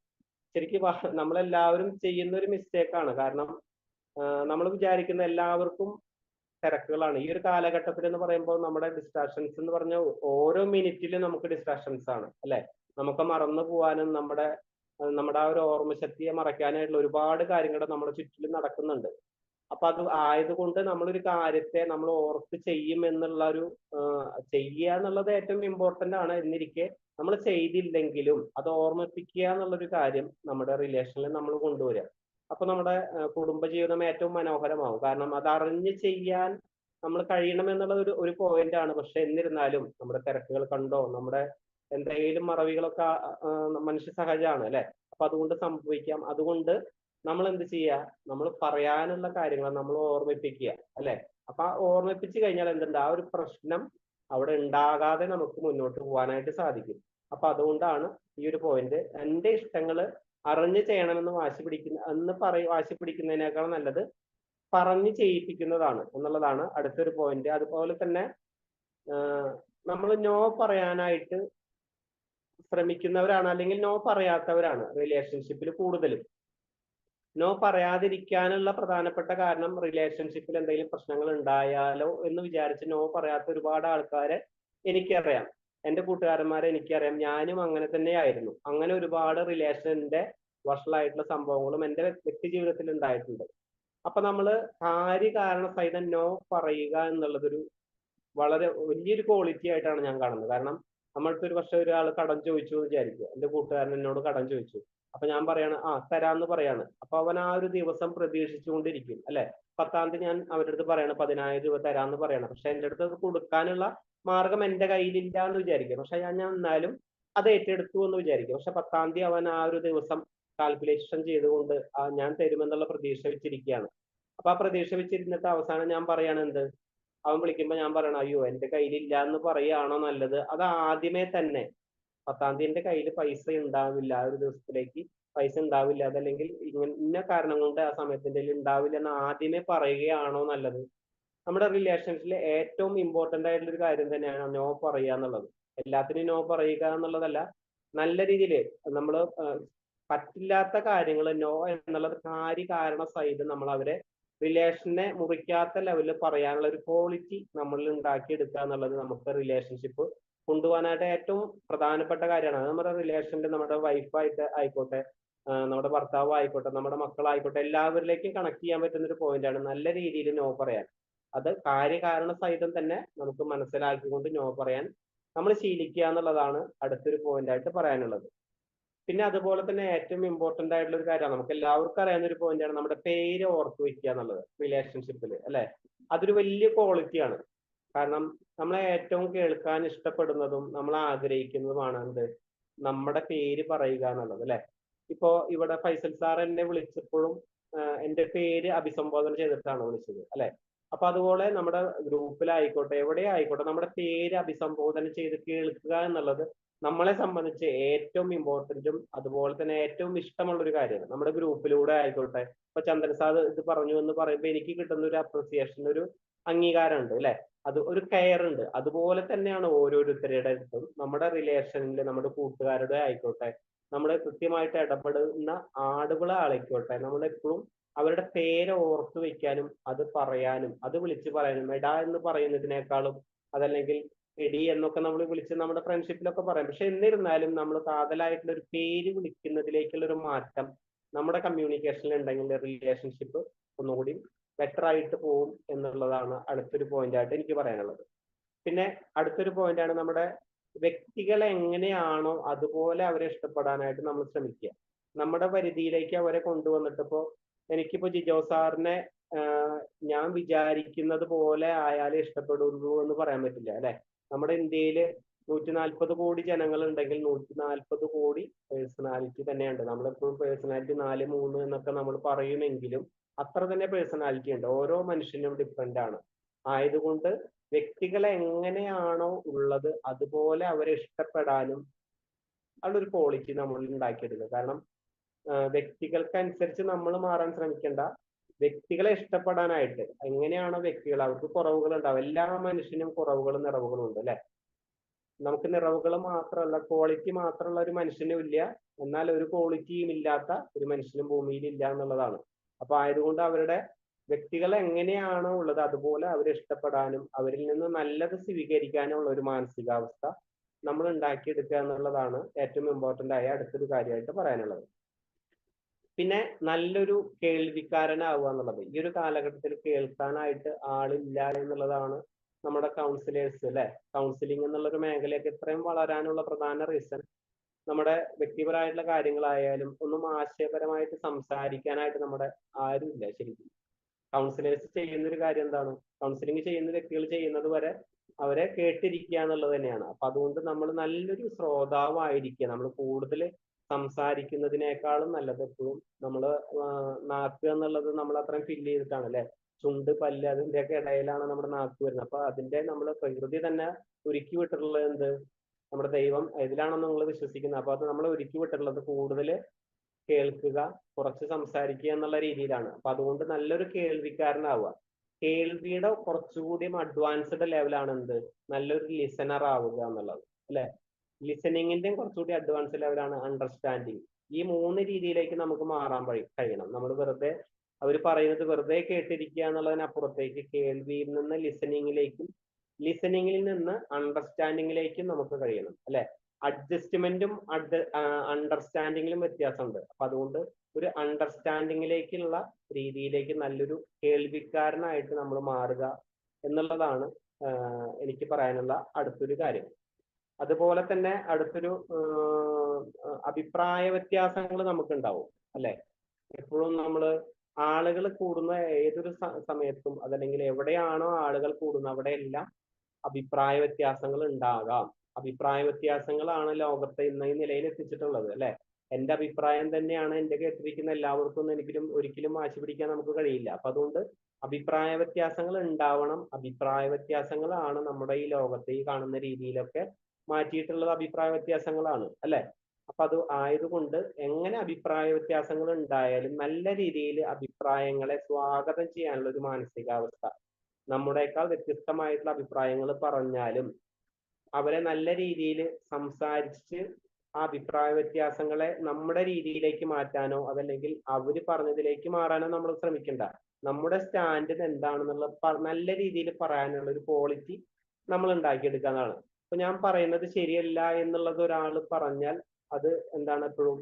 S2: ശരിക്കും നമ്മളെല്ലാവരും ചെയ്യുന്ന ഒരു മിസ്റ്റേക്കാണ്. കാരണം നമ്മൾ വിചാരിക്കുന്ന എല്ലാവർക്കും തിരക്കുകളാണ്. ഈ ഒരു കാലഘട്ടത്തിൽ എന്ന് പറയുമ്പോൾ നമ്മുടെ ഡിസ്ട്രാക്ഷൻസ് എന്ന് പറഞ്ഞാൽ ഓരോ മിനിറ്റിലും നമുക്ക് ഡിസ്ട്രാക്ഷൻസ് ആണ്, അല്ലെ? നമുക്ക് മറന്നു പോകാനും നമ്മുടെ ആ ഒരു ഓർമ്മശക്തിയെ മറയ്ക്കാനായിട്ടുള്ള ഒരുപാട് കാര്യങ്ങൾ നമ്മുടെ ചുറ്റിലും നടക്കുന്നുണ്ട്. അപ്പൊ അത് ആയതുകൊണ്ട് നമ്മളൊരു കാര്യത്തെ നമ്മൾ ഓർത്ത് ചെയ്യും എന്നുള്ള ഒരു ചെയ്യുക എന്നുള്ളത് ഏറ്റവും ഇമ്പോർട്ടന്റ് ആണ്. എന്നിരിക്കെ നമ്മൾ ചെയ്തില്ലെങ്കിലും അത് ഓർമ്മിപ്പിക്കുക എന്നുള്ളൊരു കാര്യം നമ്മുടെ റിലേഷനിൽ നമ്മൾ കൊണ്ടുവരിക. അപ്പൊ നമ്മുടെ കുടുംബജീവിതം ഏറ്റവും മനോഹരമാവും. കാരണം അത് അറിഞ്ഞ് ചെയ്യാൻ നമ്മൾ കഴിയണം എന്നുള്ള ഒരു പോയിന്റ് ആണ്. പക്ഷെ എന്നിരുന്നാലും നമ്മുടെ തിരക്കുകൾ കണ്ടോ, നമ്മുടെ എന്തെങ്കിലും മറവികളൊക്കെ മനുഷ്യ സഹജമാണ്, അല്ലെ? അപ്പൊ അതുകൊണ്ട് സംഭവിക്കാം. അതുകൊണ്ട് നമ്മൾ എന്ത് ചെയ്യുക, നമ്മൾ പറയാനുള്ള കാര്യങ്ങൾ നമ്മൾ ഓർമ്മിപ്പിക്കുക, അല്ലെ? അപ്പൊ ആ ഓർമ്മിപ്പിച്ചു കഴിഞ്ഞാൽ എന്തുണ്ട്, ആ ഒരു പ്രശ്നം അവിടെ ഉണ്ടാകാതെ നമുക്ക് മുന്നോട്ട് പോകാനായിട്ട് സാധിക്കും. അപ്പൊ അതുകൊണ്ടാണ് ഈ ഒരു പോയിന്റ്, എന്റെ ഇഷ്ടങ്ങള് അറിഞ്ഞ് ചെയ്യണമെന്ന് വാശി പിടിക്കുന്നതിനേക്കാൾ നല്ലത് പറഞ്ഞ് ചെയ്യിപ്പിക്കുന്നതാണ് എന്നുള്ളതാണ് അടുത്തൊരു പോയിന്റ്. അതുപോലെ തന്നെ നമ്മൾ നോ പറയാനായിട്ട് ശ്രമിക്കുന്നവരാണ്, അല്ലെങ്കിൽ നോ പറയാത്തവരാണ് റിലേഷൻഷിപ്പിൽ കൂടുതലും. നോ പറയാതിരിക്കാനുള്ള പ്രധാനപ്പെട്ട കാരണം, റിലേഷൻഷിപ്പിൽ എന്തെങ്കിലും പ്രശ്നങ്ങൾ ഉണ്ടായാലോ എന്ന് വിചാരിച്ച് നോ പറയാത്ത ഒരുപാട് ആൾക്കാരെ എനിക്കറിയാം. എന്റെ കൂട്ടുകാരന്മാരെ എനിക്കറിയാം. ഞാനും അങ്ങനെ തന്നെയായിരുന്നു. അങ്ങനെ ഒരുപാട് റിലേഷന്റെ വഷളായിട്ടുള്ള സംഭവങ്ങളും എന്റെ വ്യക്തി ജീവിതത്തിൽ ഉണ്ടായിട്ടുണ്ട്. അപ്പൊ നമ്മള് കാര്യകാരണ സഹിതം നോ പറയുക എന്നുള്ളതൊരു വളരെ വലിയൊരു ക്വാളിറ്റി ആയിട്ടാണ് ഞാൻ കാണുന്നത്. കാരണം നമ്മൾക്ക് ഒരു പക്ഷെ ഒരാൾ കടം ചോദിച്ചു എന്ന് വിചാരിക്കുക, എന്റെ കൂട്ടുകാരൻ എന്നോട് കടം ചോദിച്ചു, അപ്പൊ ഞാൻ പറയാണ് തരാന്ന് പറയാണ്. അപ്പൊ അവൻ ആ ഒരു ദിവസം പ്രതീക്ഷിച്ചുകൊണ്ടിരിക്കും, അല്ലെ? 10-ാം തീയതി ഞാൻ അവരുടെ അടുത്ത് പറയണം 10,000 രൂപ തരാന്ന് പറയണം. പക്ഷെ എന്റെ അടുത്ത് അത് കൊടുക്കാനുള്ള മാർഗം എന്റെ കയ്യിലില്ല എന്ന് വിചാരിക്കും. പക്ഷെ ഞാൻ എന്നാലും അത് ഏറ്റെടുത്തു എന്ന് വിചാരിക്കും. പക്ഷെ 10-ാം തീയതി അവൻ ആ ഒരു ദിവസം കാൽക്കുലേഷൻ ചെയ്തുകൊണ്ട് ഞാൻ തരുമെന്നുള്ള പ്രതീക്ഷ വെച്ചിരിക്കുകയാണ്. അപ്പൊ ആ പ്രതീക്ഷ വെച്ചിരുന്നിട്ട് അവസാനം ഞാൻ പറയാണ് എന്ത്, അവൻ വിളിക്കുമ്പോ ഞാൻ പറയണം അയ്യോ എന്റെ കയ്യിലില്ല എന്ന് പറയുകയാണോ നല്ലത്? അത് ആദ്യമേ തന്നെ 10-ാം തീയതി എന്റെ കയ്യിൽ പൈസ ഉണ്ടാവില്ല, ആ ഒരു ദിവസത്തിലേക്ക് പൈസ ഉണ്ടാവില്ല, അതല്ലെങ്കിൽ ഇന്ന കാരണം കൊണ്ട് ആ സമയത്തിന്റെ ഉണ്ടാവില്ല എന്ന് ആദ്യമേ പറയുകയാണോ നല്ലത്? നമ്മുടെ റിലേഷൻഷിപ്പിലെ ഏറ്റവും ഇമ്പോർട്ടന്റ് ആയിട്ടുള്ള ഒരു കാര്യം തന്നെയാണ് നോ പറയുക എന്നുള്ളത്. എല്ലാത്തിനും നോ പറയുക എന്നുള്ളതല്ല, നല്ല രീതിയിൽ നമ്മൾ പറ്റില്ലാത്ത കാര്യങ്ങൾ നോ എന്നുള്ളത് കാര്യകാരണ സഹിതം നമ്മൾ അവരെ റിലേഷനെ മുറിക്കാത്ത ലെവലിൽ പറയാനുള്ള ഒരു ക്വാളിറ്റി നമ്മളിൽ ഉണ്ടാക്കിയെടുക്കുക എന്നുള്ളത് നമുക്ക് റിലേഷൻഷിപ്പ് കൊണ്ടുപോകാനായിട്ട് ഏറ്റവും പ്രധാനപ്പെട്ട കാര്യമാണ്. അത് നമ്മുടെ റിലേഷനിൽ നമ്മുടെ വൈഫായിട്ട് ആയിക്കോട്ടെ, നമ്മുടെ ഭർത്താവ് ആയിക്കോട്ടെ, നമ്മുടെ മക്കളായിക്കോട്ടെ, എല്ലാവരിലേക്കും കണക്ട് ചെയ്യാൻ പറ്റുന്ന ഒരു പോയിന്റാണ് നല്ല രീതിയിൽ നോ പറയാൻ. അത് കാര്യകാരണ സഹിതം തന്നെ നമുക്ക് മനസ്സിലാക്കിക്കൊണ്ട് നോ പറയാൻ നമ്മൾ ശീലിക്കുക എന്നുള്ളതാണ് അടുത്തൊരു പോയിന്റായിട്ട് പറയാനുള്ളത്. പിന്നെ അതുപോലെ തന്നെ ഏറ്റവും ഇമ്പോർട്ടന്റ് ആയിട്ടുള്ള ഒരു കാര്യമാണ്, നമുക്ക് എല്ലാവർക്കും അറിയാവുന്ന ഒരു പോയിന്റാണ് നമ്മുടെ പേര് ഓർത്ത് വെക്കുക എന്നുള്ളത് റിലേഷൻഷിപ്പിൽ, അല്ലെ? അതൊരു വലിയ ക്വാളിറ്റിയാണ്. കാരണം നമ്മളെ ഏറ്റവും കേൾക്കാൻ ഇഷ്ടപ്പെടുന്നതും നമ്മൾ ആഗ്രഹിക്കുന്നതുമാണ് എന്ത്, നമ്മുടെ പേര് പറയുക എന്നുള്ളത്, അല്ലെ? ഇപ്പോ ഇവിടെ ഫൈസൽ സാർ എന്നെ വിളിച്ചപ്പോഴും എന്റെ പേര് അഭിസംബോധന ചെയ്തിട്ടാണ് വിളിച്ചത്, അല്ലെ? അപ്പൊ അതുപോലെ നമ്മുടെ ഗ്രൂപ്പിലായിക്കോട്ടെ എവിടെ ആയിക്കോട്ടെ നമ്മുടെ പേര് അഭിസംബോധന ചെയ്ത് കേൾക്കുക എന്നുള്ളത് നമ്മളെ സംബന്ധിച്ച് ഏറ്റവും ഇമ്പോർട്ടന്റും അതുപോലെ തന്നെ ഏറ്റവും ഇഷ്ടമുള്ള ഒരു കാര്യമാണ്. നമ്മുടെ ഗ്രൂപ്പിലൂടെ ആയിക്കോട്ടെ, ഇപ്പൊ ചന്ദ്രൻ സാർ ഇത് പറഞ്ഞു എന്ന് പറയുമ്പോൾ എനിക്ക് കിട്ടുന്ന ഒരു അപ്രിസിയേഷൻ, ഒരു അംഗീകാരം ഉണ്ട്, അല്ലെ? അത് ഒരു കെയർ ഉണ്ട്. അതുപോലെ തന്നെയാണ് ഓരോരുത്തരുടെ അടുത്തും നമ്മുടെ റിലേഷനിൽ നമ്മുടെ കൂട്ടുകാരുടെ ആയിക്കോട്ടെ, നമ്മൾ കൃത്യമായിട്ട് ഇടപെടുന്ന ആളുകളെ ആയിക്കോട്ടെ, നമ്മളെപ്പോഴും അവരുടെ പേര് ഓർത്തു വെക്കാനും അത് പറയാനും അത് വിളിച്ചു പറയാനും, എടാ എന്ന് പറയുന്നതിനേക്കാളും അതല്ലെങ്കിൽ എടി എന്നൊക്കെ നമ്മൾ വിളിച്ച് നമ്മുടെ ഫ്രണ്ട്ഷിപ്പിലൊക്കെ പറയാം. പക്ഷെ എന്നിരുന്നാലും നമ്മൾ കാതലായിട്ടുള്ള ഒരു പേര് വിളിക്കുന്നതിലേക്കുള്ള ഒരു മാറ്റം നമ്മുടെ കമ്മ്യൂണിക്കേഷനിൽ ഉണ്ടെങ്കിൽ റിലേഷൻഷിപ്പ് ഒന്നുകൂടി ബെറ്റർ ആയിട്ട് പോകും എന്നുള്ളതാണ് അടുത്തൊരു പോയിന്റ് ആയിട്ട് എനിക്ക് പറയാനുള്ളത്. പിന്നെ അടുത്തൊരു പോയിന്റാണ് നമ്മുടെ വ്യക്തികളെ എങ്ങനെയാണോ അതുപോലെ അവരെ ഇഷ്ടപ്പെടാനായിട്ട് നമ്മൾ ശ്രമിക്കുക. നമ്മുടെ പരിധിയിലേക്ക് അവരെ കൊണ്ടുവന്നിട്ട്, ഇപ്പോ എനിക്കിപ്പോ ജിജോ സാറിനെ ഞാൻ വിചാരിക്കുന്നത് പോലെ ആയാലേ ഇഷ്ടപ്പെടുള്ളൂ എന്ന് പറയാൻ പറ്റില്ല, അല്ലെ? നമ്മുടെ ഇന്ത്യയില് 140 കോടി ജനങ്ങൾ ഉണ്ടെങ്കിൽ 140 കോടി പേഴ്സണാലിറ്റി തന്നെയുണ്ട്. നമ്മളെപ്പോഴും പേഴ്സണാലിറ്റി 4, 3 എന്നൊക്കെ നമ്മൾ പറയുമെങ്കിലും അത്ര തന്നെ പേഴ്സണാലിറ്റി ഉണ്ട്. ഓരോ മനുഷ്യനും ഡിഫറെന്റ് ആണ്. ആയതുകൊണ്ട് വ്യക്തികളെ എങ്ങനെയാണോ ഉള്ളത് അതുപോലെ അവരെ ഇഷ്ടപ്പെടാനും ഉള്ളൊരു ക്വാളിറ്റി നമ്മൾ ഉണ്ടാക്കിയെടുക്കുക. കാരണം വ്യക്തികൾക്കനുസരിച്ച് നമ്മൾ മാറാൻ ശ്രമിക്കേണ്ട, വ്യക്തികളെ ഇഷ്ടപ്പെടാനായിട്ട് എങ്ങനെയാണോ വ്യക്തികൾ, അവർക്ക് കുറവുകൾ ഉണ്ടാവും. എല്ലാ മനുഷ്യനും കുറവുകളും നിറവുകളും ഉണ്ട്, അല്ലെ? നമുക്ക് നിറവുകൾ മാത്രമല്ല ക്വാളിറ്റി മാത്രമുള്ള ഒരു മനുഷ്യനും ഇല്ല, എന്നാൽ ഒരു ക്വാളിറ്റിയും ഇല്ലാത്ത ഒരു മനുഷ്യനും ഭൂമിയിൽ ഇല്ല എന്നുള്ളതാണ്. അപ്പൊ ആയതുകൊണ്ട് അവരുടെ വ്യക്തികൾ എങ്ങനെയാണോ ഉള്ളത് അതുപോലെ അവരെ ഇഷ്ടപ്പെടാനും അവരിൽ നിന്ന് നല്ലത് സ്വീകരിക്കാനുള്ള ഒരു മാനസികാവസ്ഥ നമ്മൾ ഉണ്ടാക്കിയെടുക്കുക എന്നുള്ളതാണ് ഏറ്റവും ഇമ്പോർട്ടന്റ് ആയ അടുത്തൊരു കാര്യമായിട്ട് പറയാനുള്ളത്. പിന്നെ നല്ലൊരു കേൾവിക്കാരനാവുക എന്നുള്ളത്. ഈ ഒരു കാലഘട്ടത്തിൽ കേൾക്കാനായിട്ട് ആളില്ല എന്നുള്ളതാണ് നമ്മുടെ കൗൺസിലേഴ്സ്, അല്ലെ? കൗൺസിലിംഗ് എന്നുള്ളൊരു മേഖലയൊക്കെ ഇത്രയും വളരാനുള്ള പ്രധാന റീസൺ നമ്മുടെ വ്യക്തിപരമായിട്ടുള്ള കാര്യങ്ങളായാലും ഒന്നും ആശയപരമായിട്ട് സംസാരിക്കാനായിട്ട് നമ്മുടെ ആരുമില്ല. ശരിക്കും കൗൺസിലേഴ്സ് ചെയ്യുന്ന ഒരു കാര്യം എന്താണ്, കൗൺസിലിംഗ് ചെയ്യുന്ന വ്യക്തികൾ ചെയ്യുന്നത് വരെ അവരെ കേട്ടിരിക്കുക എന്നുള്ളത് തന്നെയാണ്. അപ്പൊ അതുകൊണ്ട് നമ്മൾ നല്ലൊരു ശ്രോതാവായിരിക്കുക. നമ്മൾ കൂടുതൽ സംസാരിക്കുന്നതിനേക്കാളും നല്ലത് എപ്പോഴും നമ്മൾ നാക്ക് എന്നുള്ളത് നമ്മൾ അത്രയും ഫില്ല് ചെയ്തിട്ടാണ്, അല്ലെ? ചുണ്ട്, പല്ല് അതിന്റെയൊക്കെ ഇടയിലാണ് നമ്മുടെ നാക്ക് വരുന്നത്. അപ്പൊ അതിന്റെ നമ്മൾ പ്രകൃതി തന്നെ ഒരുക്കി വിട്ടിട്ടുള്ളത് എന്ത്, നമ്മുടെ ദൈവം ഇതിലാണെന്ന് നിങ്ങൾ വിശ്വസിക്കുന്നത്. അപ്പൊ അത് നമ്മൾ ഒരുക്കി വിട്ടിട്ടുള്ളത് കൂടുതൽ കേൾക്കുക, കുറച്ച് സംസാരിക്കുക എന്നുള്ള രീതിയിലാണ്. അപ്പൊ അതുകൊണ്ട് നല്ലൊരു കേൾവിക്കാരനാവുക. കേൾവിയുടെ കുറച്ചുകൂടി അഡ്വാൻസ്ഡ് ലെവലാണ് എന്ത്, നല്ലൊരു ലിസണർ ആവുക എന്നുള്ളത്, അല്ലെ? ലിസണിങ്ങിന്റെ കുറച്ചുകൂടി അഡ്വാൻസ് ലെവലാണ് അണ്ടർസ്റ്റാൻഡിങ്. ഈ 3 രീതിയിലേക്ക് നമുക്ക് മാറാൻ കഴിയണം. നമ്മൾ വെറുതെ അവർ പറയുന്നത് വെറുതെ കേട്ടിരിക്കുക എന്നുള്ളതിനപ്പുറത്തേക്ക് കേൾവിയിൽ നിന്ന് ലിസണിങ്ങിലേക്കും ലിസണിങ്ങിൽ നിന്ന് അണ്ടർസ്റ്റാൻഡിങ്ങിലേക്കും നമുക്ക് കഴിയണം, അല്ലെ? അഡ്ജസ്റ്റ്മെന്റും അണ്ടർസ്റ്റാൻഡിങ്ങിലും വ്യത്യാസമുണ്ട്. അപ്പൊ അതുകൊണ്ട് ഒരു അണ്ടർസ്റ്റാൻഡിങ്ങിലേക്കുള്ള രീതിയിലേക്ക് നല്ലൊരു കേൾവിക്കാരനായിട്ട് നമ്മൾ മാറുക എന്നുള്ളതാണ് എനിക്ക് പറയാനുള്ള അടുത്തൊരു കാര്യം. അതുപോലെ തന്നെ അടുത്തൊരു അഭിപ്രായ വ്യത്യാസങ്ങൾ നമുക്കുണ്ടാവും, അല്ലെ? എപ്പോഴും നമ്മൾ ആളുകൾ കൂടുന്ന ഏതൊരു സമയത്തും അതല്ലെങ്കിൽ എവിടെയാണോ ആളുകൾ കൂടുന്നത് അവിടെയെല്ലാം അഭിപ്രായ വ്യത്യാസങ്ങൾ ഉണ്ടാകാം. അഭിപ്രായ വ്യത്യാസങ്ങളാണ് ലോകത്തെ ഇന്ന് ഈ നിലയിൽ എത്തിച്ചിട്ടുള്ളത്, അല്ലെ? എന്റെ അഭിപ്രായം തന്നെയാണ് എന്റെ കേട്ടിരിക്കുന്ന എല്ലാവർക്കും ഒരിക്കലും വാശി പിടിക്കാൻ നമുക്ക് കഴിയില്ല. അപ്പൊ അതുകൊണ്ട് അഭിപ്രായ വ്യത്യാസങ്ങൾ ഉണ്ടാവണം. അഭിപ്രായ വ്യത്യാസങ്ങളാണ് നമ്മുടെ ഈ ലോകത്തെ ഈ കാണുന്ന രീതിയിലൊക്കെ മാറ്റിയിട്ടുള്ളത് അഭിപ്രായ വ്യത്യാസങ്ങളാണ്, അല്ലെ? അപ്പൊ അത് ആയതുകൊണ്ട് എങ്ങനെ അഭിപ്രായ വ്യത്യാസങ്ങൾ ഉണ്ടായാലും നല്ല രീതിയിൽ അഭിപ്രായങ്ങളെ സ്വാഗതം ചെയ്യാനുള്ള ഒരു മാനസികാവസ്ഥ, നമ്മുടേക്കാൾ വ്യത്യസ്തമായിട്ടുള്ള അഭിപ്രായങ്ങൾ പറഞ്ഞാലും അവരെ നല്ല രീതിയിൽ സംസാരിച്ച് ആ അഭിപ്രായ വ്യത്യാസങ്ങളെ നമ്മുടെ രീതിയിലേക്ക് മാറ്റാനോ അതല്ലെങ്കിൽ അവര് പറഞ്ഞതിലേക്ക് മാറാനോ നമ്മൾ ശ്രമിക്കണ്ട. നമ്മുടെ സ്റ്റാൻഡിന് എന്താണെന്നുള്ള നല്ല രീതിയിൽ പറയാനുള്ള ഒരു ക്വാളിറ്റി നമ്മൾ ഉണ്ടാക്കിയെടുക്കാന്നാണ്. അപ്പൊ ഞാൻ പറയുന്നത് ശരിയല്ല എന്നുള്ളത് ഒരാൾ പറഞ്ഞാൽ അത് എന്താണ് എപ്പോഴും